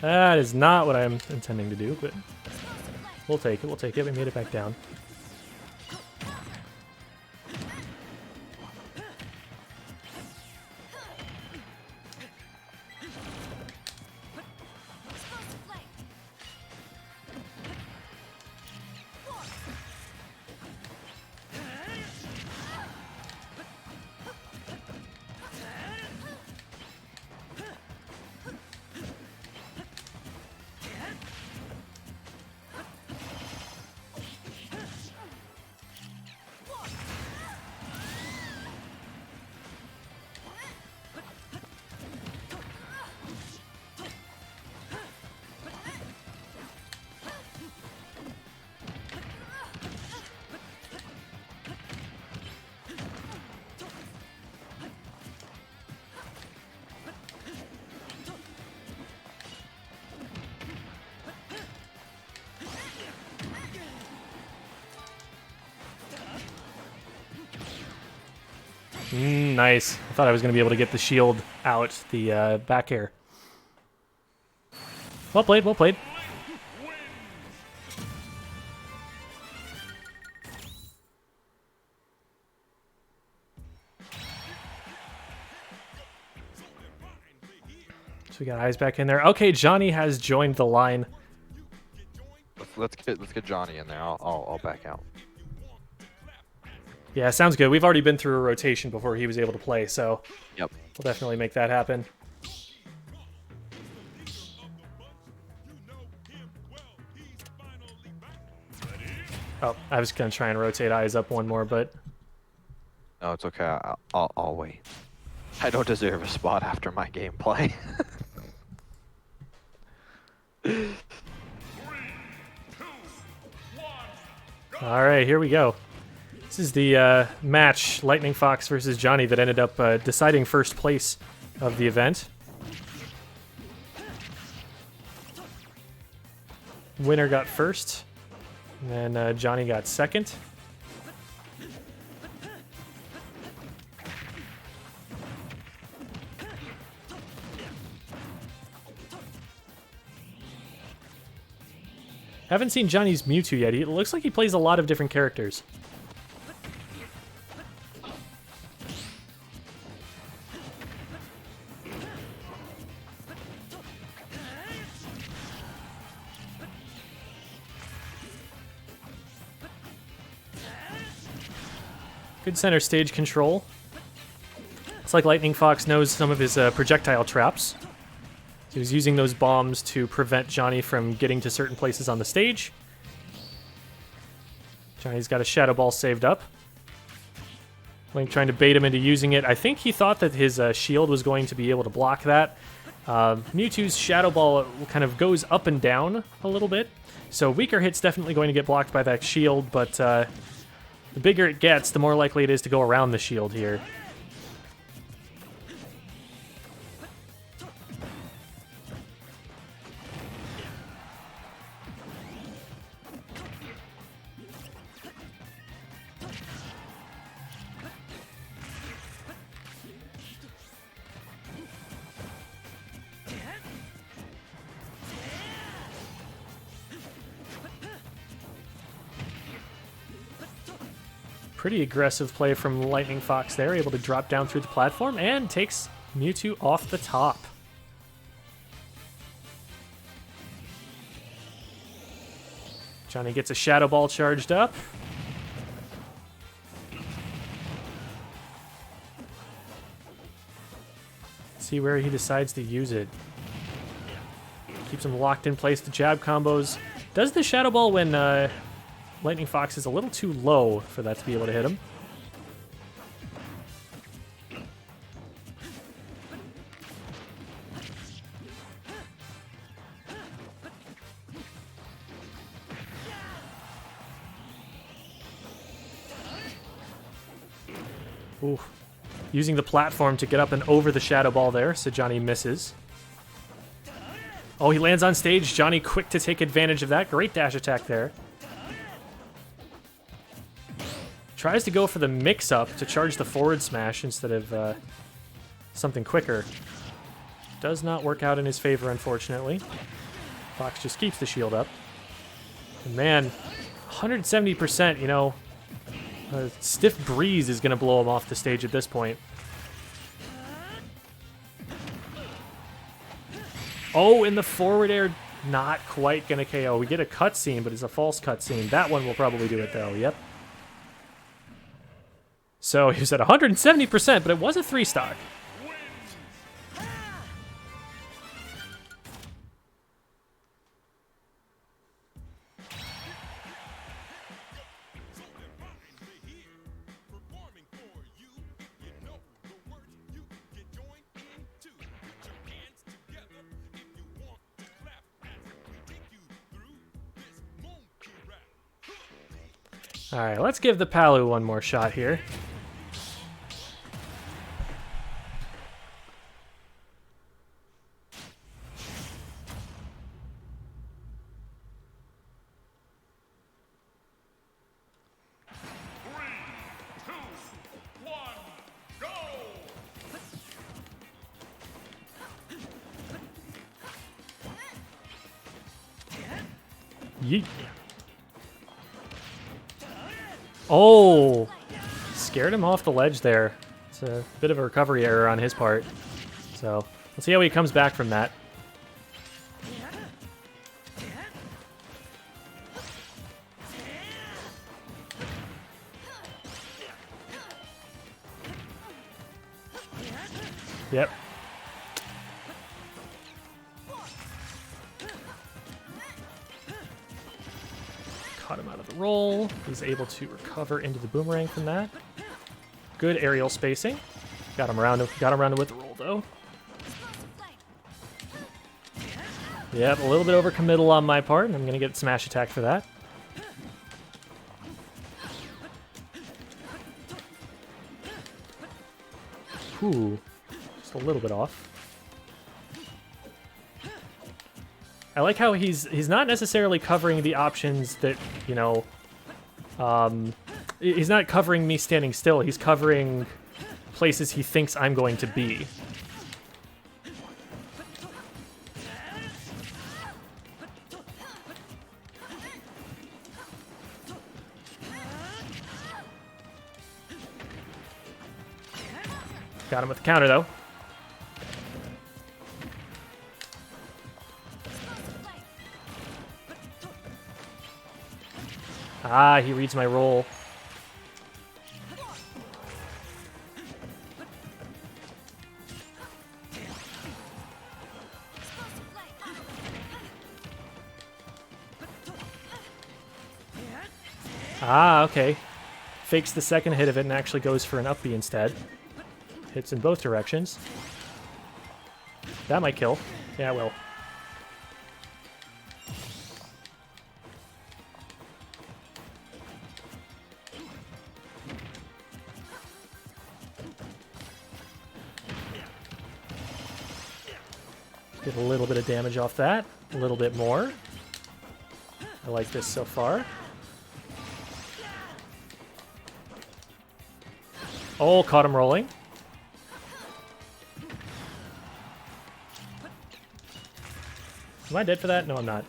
That is not what I'm intending to do, but we'll take it. We'll take it. We made it back down. Nice. I thought I was going to be able to get the shield out, the back air. Well played, well played. So we got Eyes back in there. Okay, Johnny has joined the line. Let's get Johnny in there. I'll back out. Yeah, sounds good. We've already been through a rotation before he was able to play, so Yep. we'll definitely make that happen. Oh, I was going to try and rotate Eyes up one more, but No, it's okay. I'll wait. I don't deserve a spot after my gameplay. all right, here we go. This is the match, Lightning Fox versus Johnny, that ended up deciding first place of the event. Winner got first, and then Johnny got second. Haven't seen Johnny's Mewtwo yet. It looks like he plays a lot of different characters. Good center stage control. It's like Lightning Fox knows some of his projectile traps. He was using those bombs to prevent Johnny from getting to certain places on the stage. Johnny's got a Shadow Ball saved up. Link trying to bait him into using it. I think he thought that his shield was going to be able to block that. Mewtwo's Shadow Ball kind of goes up and down a little bit. So weaker hits definitely going to get blocked by that shield, but the bigger it gets, the more likely it is to go around the shield here. Pretty aggressive play from Lightning Fox there, able to drop down through the platform and takes Mewtwo off the top. Johnny gets a Shadow Ball charged up. See where he decides to use it. Keeps him locked in place, the jab combos. Does the Shadow Ball when Lightning Fox is a little too low for that to be able to hit him. Ooh. Using the platform to get up and over the Shadow Ball there, so Johnny misses. Oh, he lands on stage. Johnny quick to take advantage of that. Great dash attack there. Tries to go for the mix-up to charge the forward smash instead of something quicker. Does not work out in his favor, unfortunately. Fox just keeps the shield up. And man, 170%, you know, a stiff breeze is going to blow him off the stage at this point. Oh, in the forward air, not quite going to KO. We get a cutscene, but it's a false cutscene. That one will probably do it, though. Yep. So he was at 170%, but it was a 3-stock. All right, let's give the Palu one more shot here. Yeet. Oh! Scared him off the ledge there. It's a bit of a recovery error on his part. So, let's see how he comes back from that. Yep. Caught him out of the roll. He's able to recover into the boomerang from that. Good aerial spacing. Got him around with the roll though. Yep, a little bit overcommittal on my part, and I'm gonna get smash attack for that. Ooh, just a little bit off. I like how he's not necessarily covering the options that, you know, he's not covering me standing still. He's covering places he thinks I'm going to be. Got him with the counter, though. Ah, he reads my roll. Ah, okay. Fakes the second hit of it and actually goes for an up B instead. Hits in both directions. That might kill. Yeah, it will. Get a little bit of damage off that. A little bit more. I like this so far. Oh, caught him rolling. Am I dead for that? No, I'm not.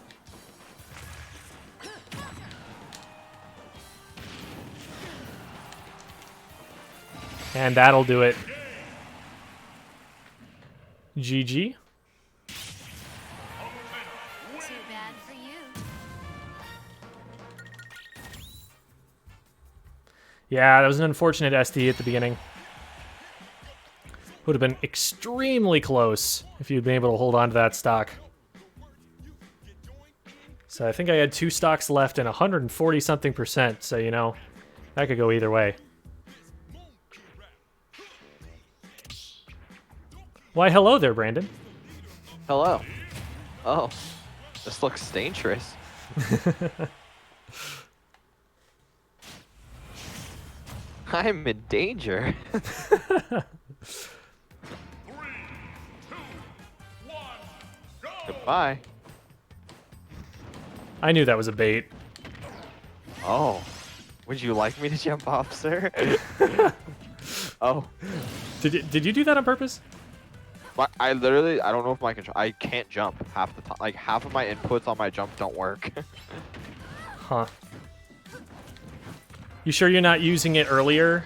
And that'll do it. GG. Too bad for you. Yeah, that was an unfortunate SD at the beginning. Would have been extremely close if you'd been able to hold on to that stock. So I think I had 2 stocks left and 140 something %, so you know, that could go either way. Why, hello there, Brandon. Hello. Oh, this looks dangerous. I'm in danger. 3, 2, 1, go! Goodbye. I knew that was a bait. Oh, would you like me to jump off, sir? Oh, Did you do that on purpose? I literally, I don't know if my control, I can't jump half the time. Like half of my inputs on my jump don't work. Huh. You sure you're not using it earlier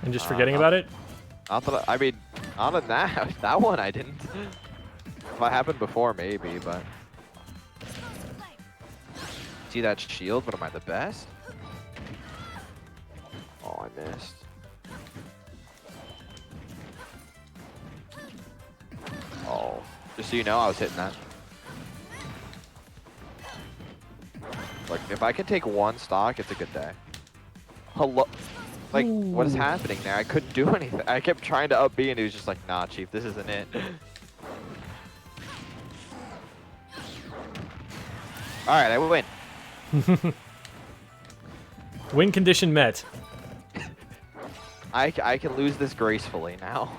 and just forgetting about it? Not that I mean, not in that that one I didn't. If that happened before, maybe, but. See that shield, but am I the best? Oh, I missed. Oh, just so you know, I was hitting that. Like, if I can take 1 stock, it's a good day. Hello? Like, what is happening there? I couldn't do anything. I kept trying to up B, and he was just like, nah, Chief, this isn't it. Alright, I win. Win condition met. I can lose this gracefully now.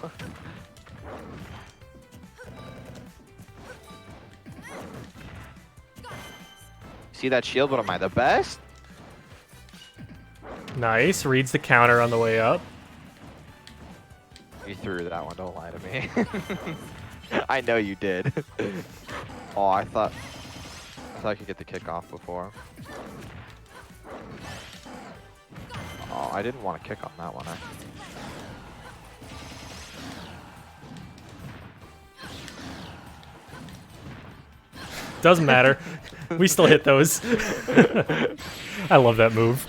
See that shield? What am I, the best? Nice. Reads the counter on the way up. You threw that one, don't lie to me. I know you did. Oh, I thought thought I could get the kick off before. Oh, I didn't want to kick on that one. Doesn't matter. We still hit those. I love that move.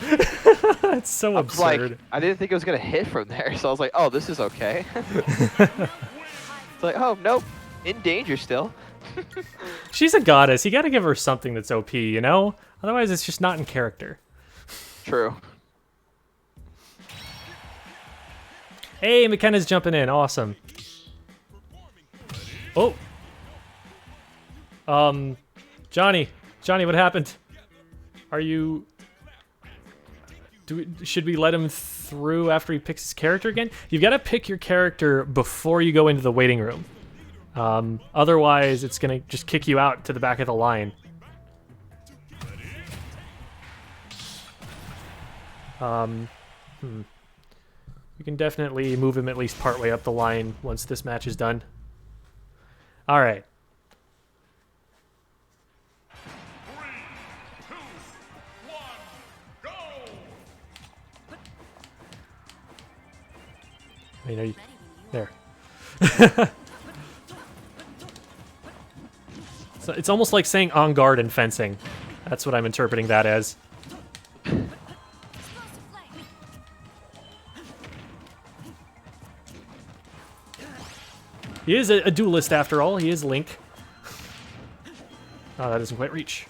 It's so I was absurd. like, I didn't think it was gonna hit from there, so I was like, oh, this is okay. It's like, oh nope, in danger still. She's a goddess. You gotta give her something that's OP, you know? Otherwise, it's just not in character. True. Hey, McKenna's jumping in. Awesome. Oh. Johnny, what happened? Are you... Should we let him through after he picks his character again? You've got to pick your character before you go into the waiting room. Otherwise, it's going to just kick you out to the back of the line. You can definitely move him at least partway up the line once this match is done. All right. 3, 2, 1, go! I mean, are you... There. So it's almost like saying on guard in fencing. That's what I'm interpreting that as. He is a duelist after all. He is Link. Oh, that doesn't quite reach.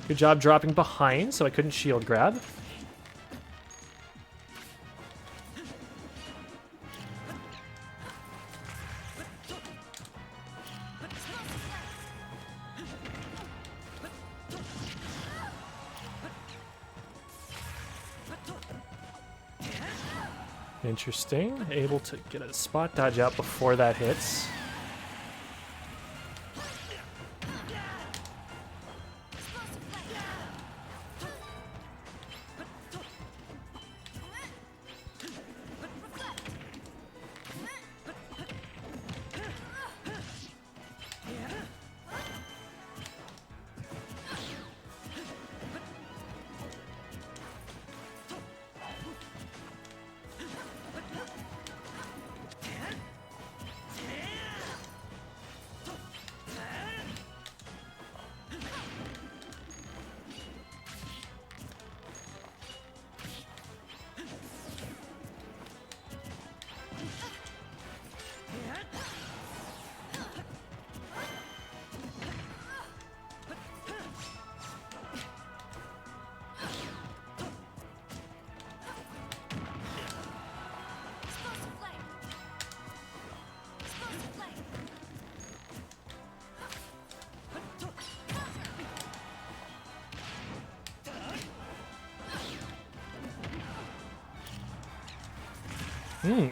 Good job dropping behind so I couldn't shield grab. Interesting. Able to get a spot dodge out before that hits.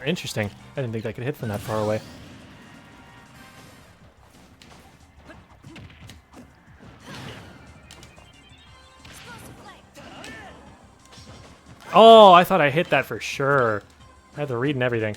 Interesting. I didn't think that could hit from that far away. Oh, I thought I hit that for sure. I had the read and everything.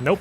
Nope.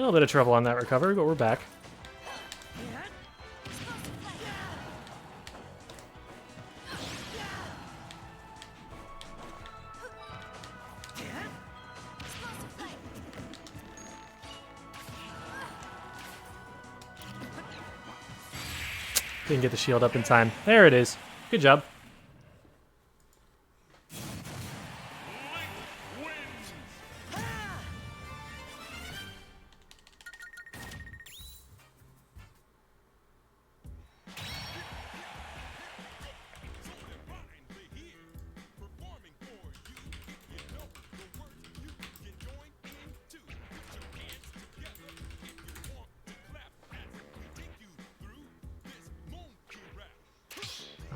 little bit of trouble on that recovery, but we're back. Didn't get the shield up in time. There it is. Good job.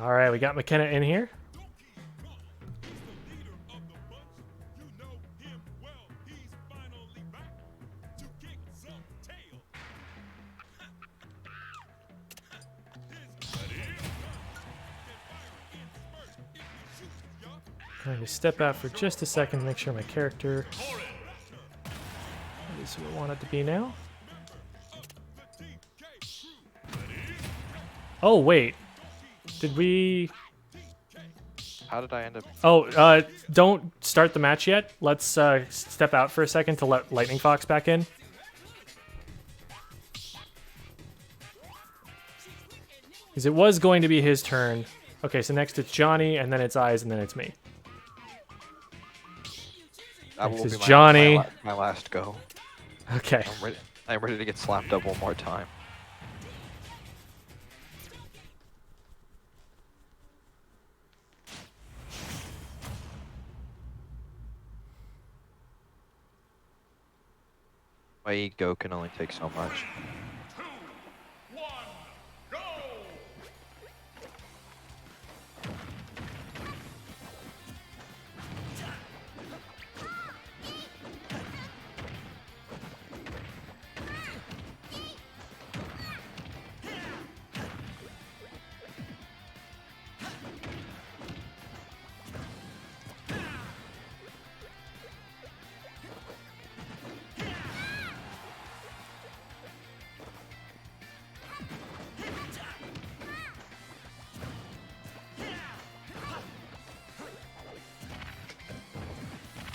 All right, we got McKenna in here. Going to step out for just a second to make sure my character is who I want it to be now. Oh, wait. Did we... How did I end up? Oh, don't start the match yet. Let's step out for a second to let Lightning Fox back in. Because it was going to be his turn. Okay, so next it's Johnny, and then it's Eyes, and then it's me. That Next will is be Johnny. my last go. Okay. I'm ready to get slapped up one more time. My ego can only take so much.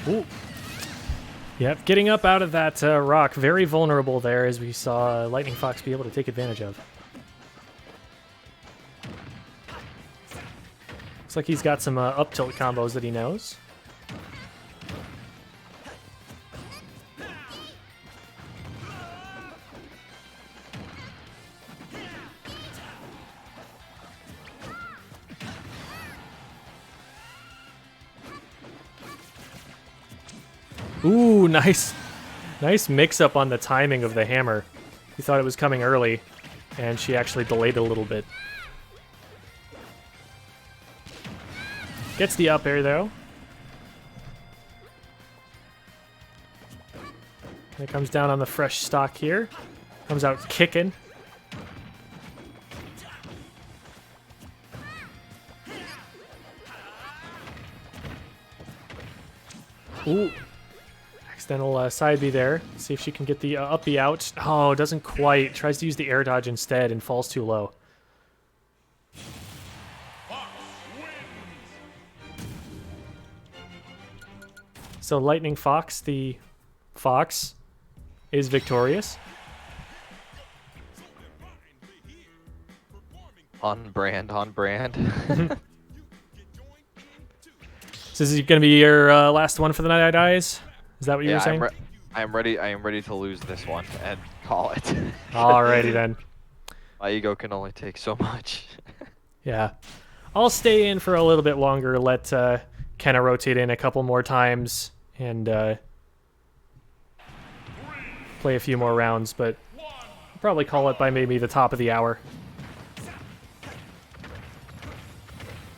Ooh. Yep, getting up out of that rock, very vulnerable there, as we saw Lightning Fox be able to take advantage of. Looks like he's got some up tilt combos that he knows. Ooh, nice mix-up on the timing of the hammer. He thought it was coming early, and she actually delayed a little bit. Gets the up air, though. And it comes down on the fresh stock here. Comes out kicking. Ooh. Accidental side B there. See if she can get the up B out. Oh, doesn't quite. Tries to use the air dodge instead and falls too low. So Lightning Fox, the fox, is victorious. On brand, on brand. So is it going to be your last one for the night, Eyes? Is that what you were saying? I am ready to lose this one and call it. Alrighty then. My ego can only take so much. Yeah. I'll stay in for a little bit longer, let Kenna rotate in a couple more times, and play a few more rounds, but I'll probably call it by maybe the top of the hour.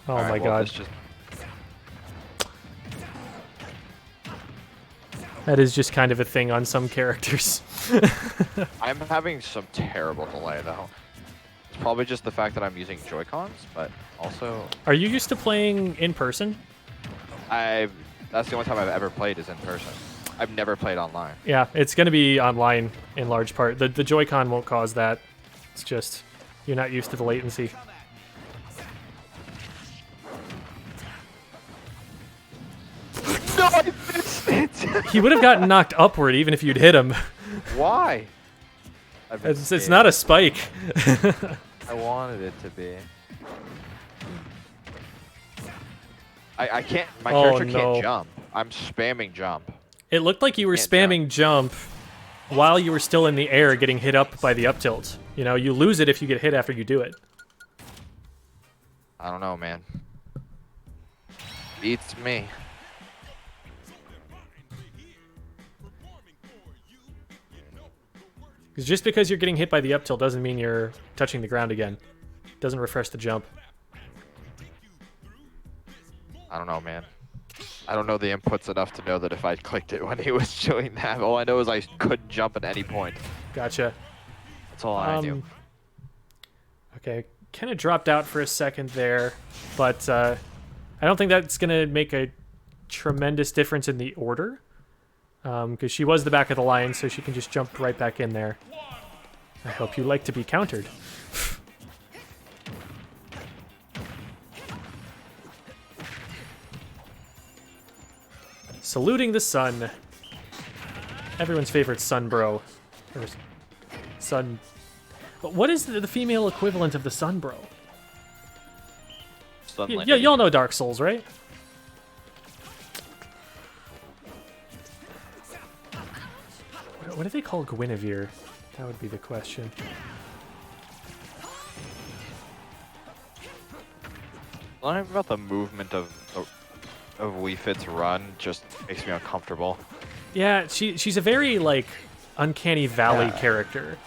Oh my god. That is just kind of a thing on some characters. I'm having some terrible delay though. It's probably just the fact that I'm using Joy-Cons, but also... Are you used to playing in person? That's the only time I've ever played is in person. I've never played online. Yeah, it's going to be online in large part. The Joy-Con won't cause that. It's just you're not used to the latency. No, I missed it. He would have gotten knocked upward even if you'd hit him. Why? It's not a spike. I wanted it to be. I can't. My Oh, character no. can't jump. I'm spamming jump. It looked like you were Can't spamming jump while you were still in the air getting hit up by the up tilt. You know, you lose it if you get hit after you do it. I don't know, man. Beats me. Because just because you're getting hit by the up tilt doesn't mean you're touching the ground again. Doesn't refresh the jump. I don't know, man. I don't know the inputs enough to know that if I clicked it when he was doing that. All I know is I couldn't jump at any point. Gotcha. That's all I knew. Okay, kind of dropped out for a second there, but I don't think that's going to make a tremendous difference in the order. Because she was the back of the line, so she can just jump right back in there. I hope you like to be countered. Saluting the sun. Everyone's favorite sun bro. Or sun. But what is the female equivalent of the sun bro? Yeah, y'all know Dark Souls, right? What do they call Guinevere? That would be the question. Learning about the movement of Wii Fit's run just makes me uncomfortable. Yeah, she's a very, like, uncanny valley Yeah. character.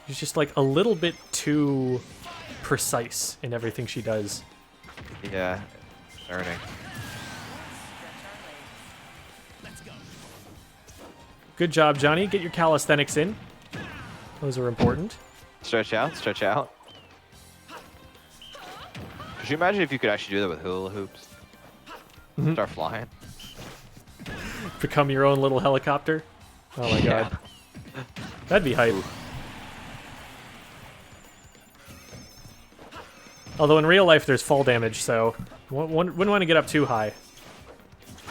She's just, like, a little bit too precise in everything she does. Yeah, learning. Good job, Johnny. Get your calisthenics in. Those are important. Stretch out, stretch out. Could you imagine if you could actually do that with hula hoops? Start flying. Become your own little helicopter. Oh my god. That'd be hype. Ooh. Although in real life there's fall damage, so wouldn't want to get up too high.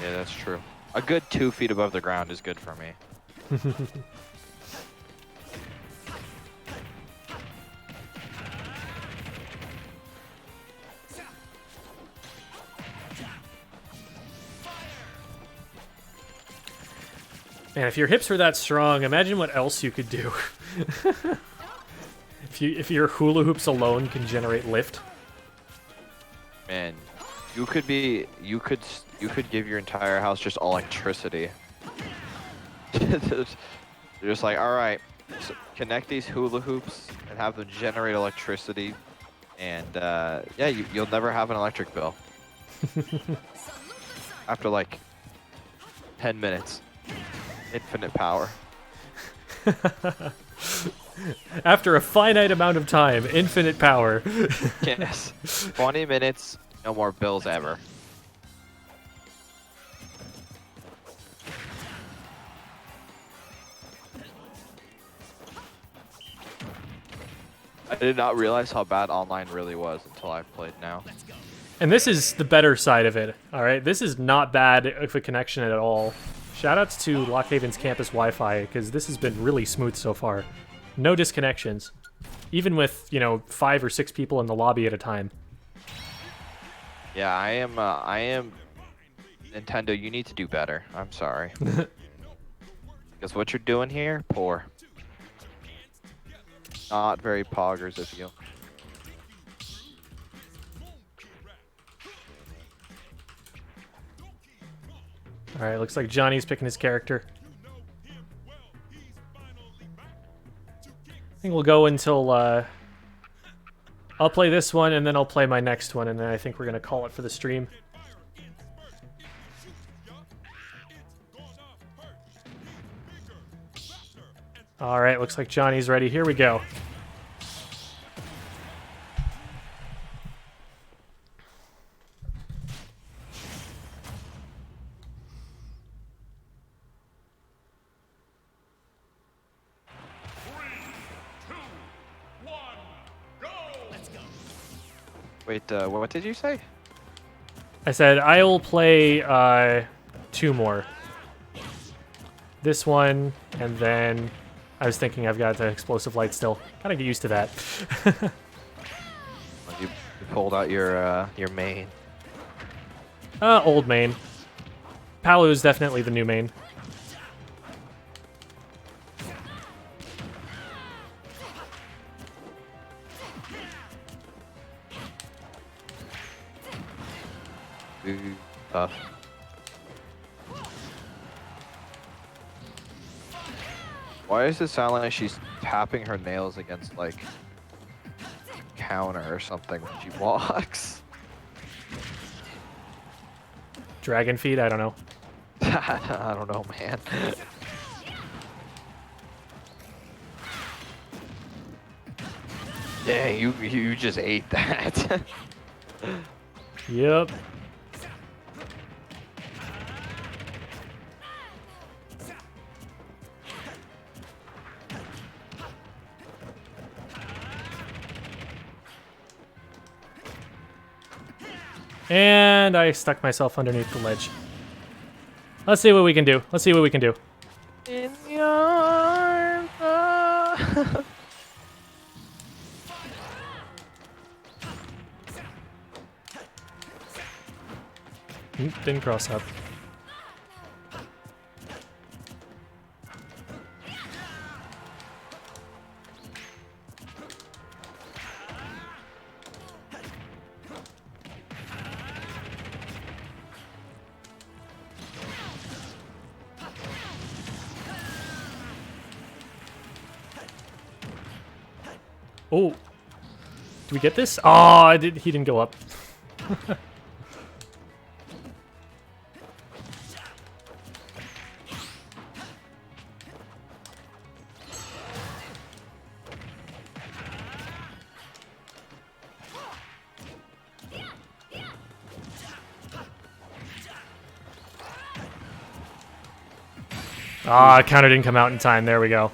Yeah, that's true. A good 2 feet above the ground is good for me. Man, if your hips were that strong, imagine what else you could do. if your hula hoops alone can generate lift. Man, you could give your entire house just electricity. You're just like, all right, so connect these hula hoops and have them generate electricity, and yeah, you'll never have an electric bill. After like 10 minutes, infinite power. After a finite amount of time, infinite power. Yes, 20 minutes, no more bills ever. I did not realize how bad online really was until I played now. And this is the better side of it, all right? This is not bad of a connection at all. Shoutouts to Lockhaven's campus Wi-Fi, because this has been really smooth so far. No disconnections. Even with, 5 or 6 people in the lobby at a time. Yeah, I am Nintendo, you need to do better. I'm sorry. Because what you're doing here, poor. Not very poggers of you. Alright, looks like Johnny's picking his character. I think we'll go until, I'll play this one, and then I'll play my next one, and then I think we're going to call it for the stream. Alright, looks like Johnny's ready. Here we go. Wait, what did you say? I said I'll play 2 more. This one, and then I was thinking I've got the explosive light still. Gotta get used to that. You pulled out your main. Old main. Palu is definitely the new main. Ooh, tough. Why does it sound like she's tapping her nails against like counter or something when she walks? Dragon feed? I don't know. I don't know, man. Yeah, you just ate that. Yep. And I stuck myself underneath the ledge. Let's see what we can do. Let's see what we can do. In your arms. Didn't cross up. Oh, do we get this? Oh, I did. He didn't go up. Ah, counter didn't come out in time. There we go.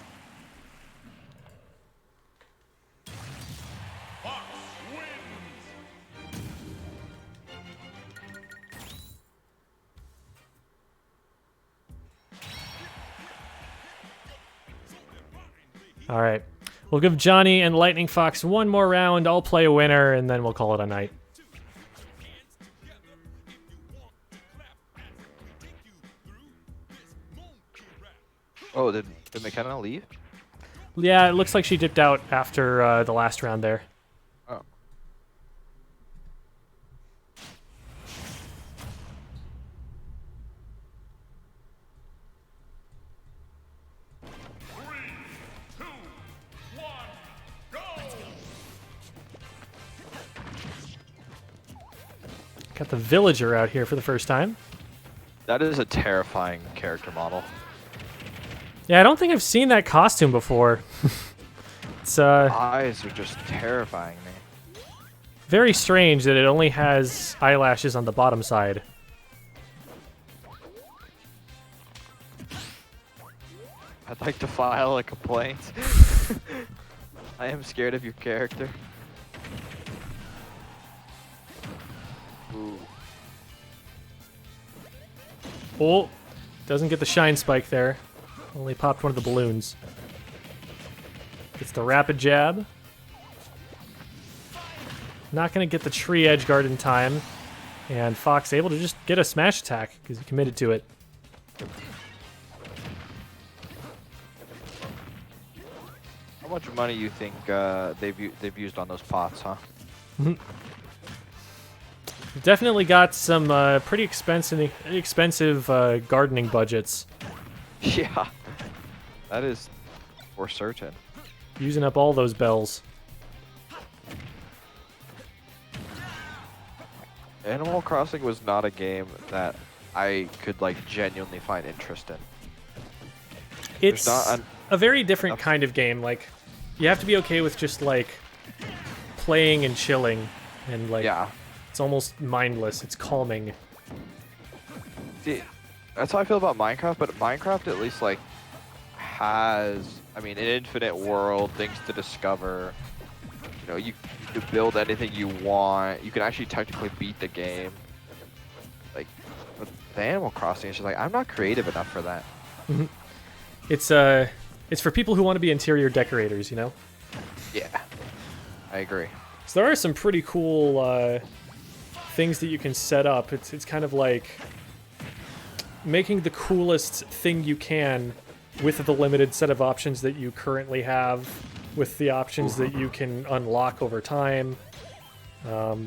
All right. We'll give Johnny and Lightning Fox one more round. I'll play a winner, and then we'll call it a night. Oh, did McKenna leave? Yeah, it looks like she dipped out after the last round there. Oh. Got the villager out here for the first time. That is a terrifying character model. Yeah, I don't think I've seen that costume before. It's Eyes are just terrifying me. very strange that it only has eyelashes on the bottom side. I'd like to file a complaint. I am scared of your character. Ooh. Oh, doesn't get the shine spike there. Only popped one of the balloons. Gets the rapid jab. Not going to get the tree edge guard in time. And Fox able to just get a smash attack because he committed to it. How much money you think they've used on those pots, huh? Definitely got some pretty expensive gardening budgets. Yeah, that is for certain. Using up all those bells. Animal Crossing was not a game that I could like genuinely find interest in. It's not a very different kind of game. Like, you have to be okay with just like playing and chilling, and like Yeah. it's almost mindless. It's calming. See, that's how I feel about Minecraft, but Minecraft at least like has, I mean, an infinite world, things to discover. You know, you can build anything you want. You can actually technically beat the game. Like with the Animal Crossing, it's just like I'm not creative enough for that. It's for people who want to be interior decorators, you know? Yeah, I agree. So there are some pretty cool things that you can set up. It's kind of like making the coolest thing you can with the limited set of options that you currently have, with the options that you can unlock over time. So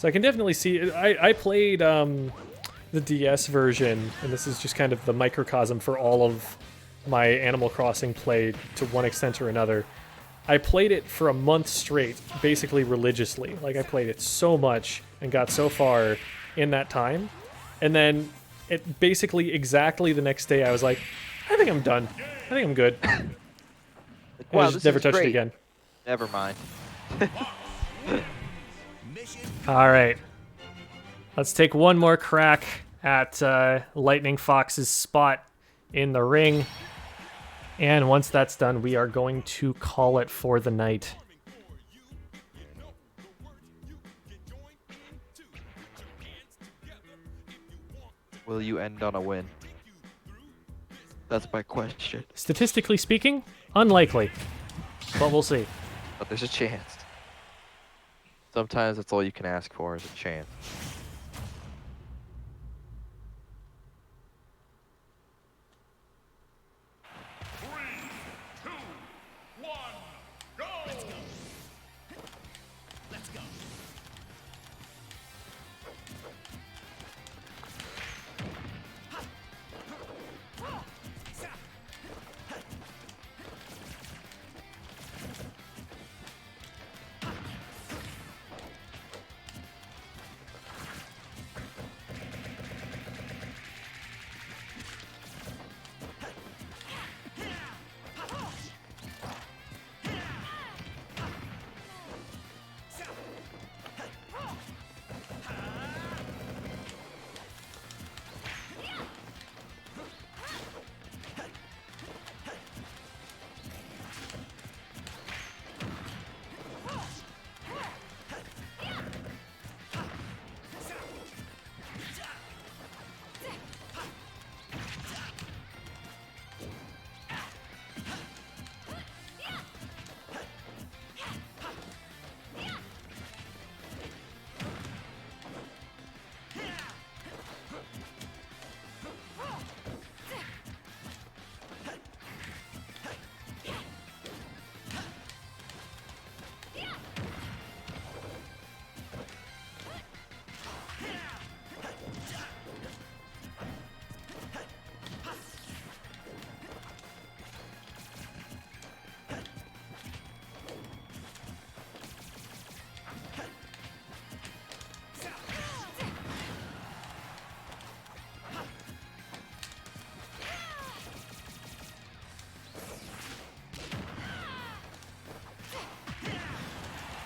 I can definitely see. I played the DS version, and this is just kind of the microcosm for all of my Animal Crossing play to one extent or another. I played it for a month straight, basically religiously. Like, I played it so much and got so far in that time. And then, it basically exactly the next day, I was like, I think I'm done. I think I'm good. And Wow, I this just never is touched it great. again. Never mind. All right. Let's take one more crack at Lightning Fox's spot in the ring. And once that's done, we are going to call it for the night. Will you end on a win? That's my question. Statistically speaking, unlikely. But we'll see. But there's a chance. Sometimes that's all you can ask for is a chance.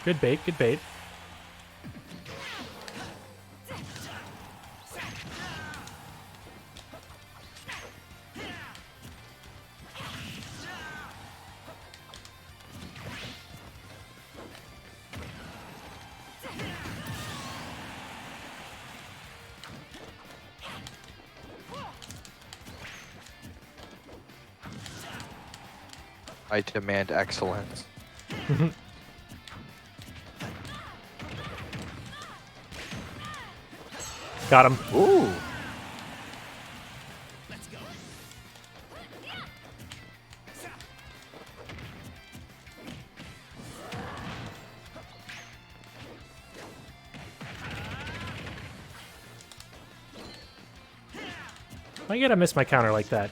Good bait, good bait. I demand excellence. Got him. Ooh. Why you gotta miss my counter like that?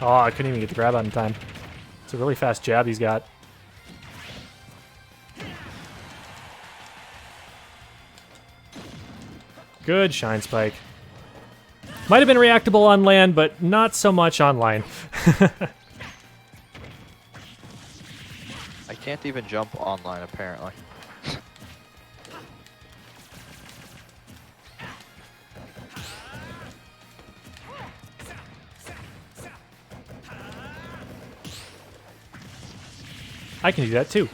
Oh, I couldn't even get the grab out in time. It's a really fast jab he's got. Good Shine Spike. Might have been reactable on land, but not so much online. I can't even jump online, apparently. I can do that too.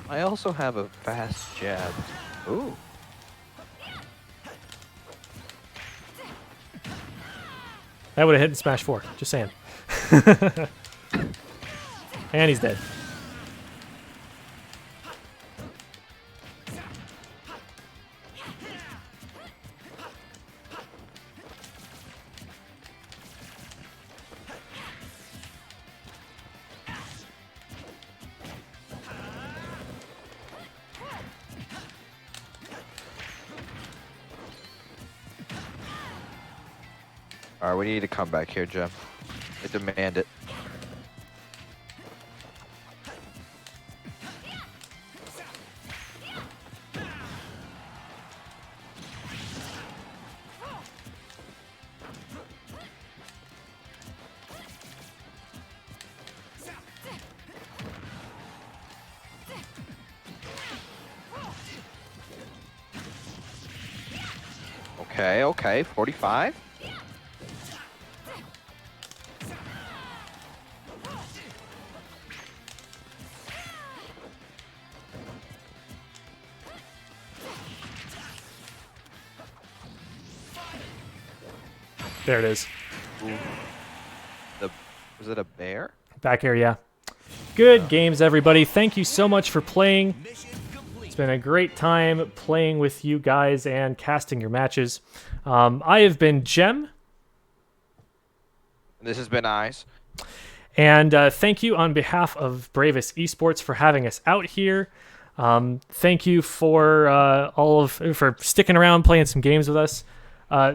I also have a fast jab. Ooh. That would have hit in Smash 4. Just saying. And he's dead. Alright, we need to come back here, Jim. I demand it. Okay, okay, 45. There it is. Was it a bear? Back here, yeah. Good games, everybody. Thank you so much for playing. It's been a great time playing with you guys and casting your matches. I have been Jem. This has been Eyes. And thank you on behalf of Bravous Esports for having us out here. Thank you for for sticking around, playing some games with us.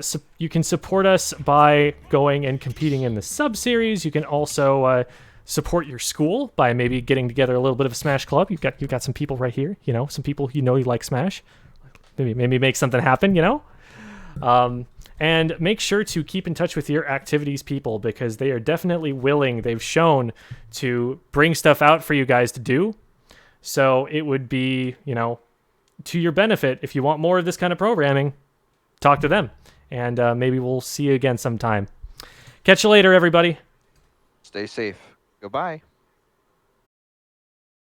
So you can support us by going and competing in the sub-series. You can also support your school by maybe getting together a little bit of a Smash club. You've got some people right here, you know, some people you like Smash. Maybe make something happen, you know. And make sure to keep in touch with your activities people because they are definitely willing. They've shown to bring stuff out for you guys to do. So it would be, you know, to your benefit if you want more of this kind of programming. Talk to them, and maybe we'll see you again sometime. Catch you later, everybody. Stay safe. Goodbye.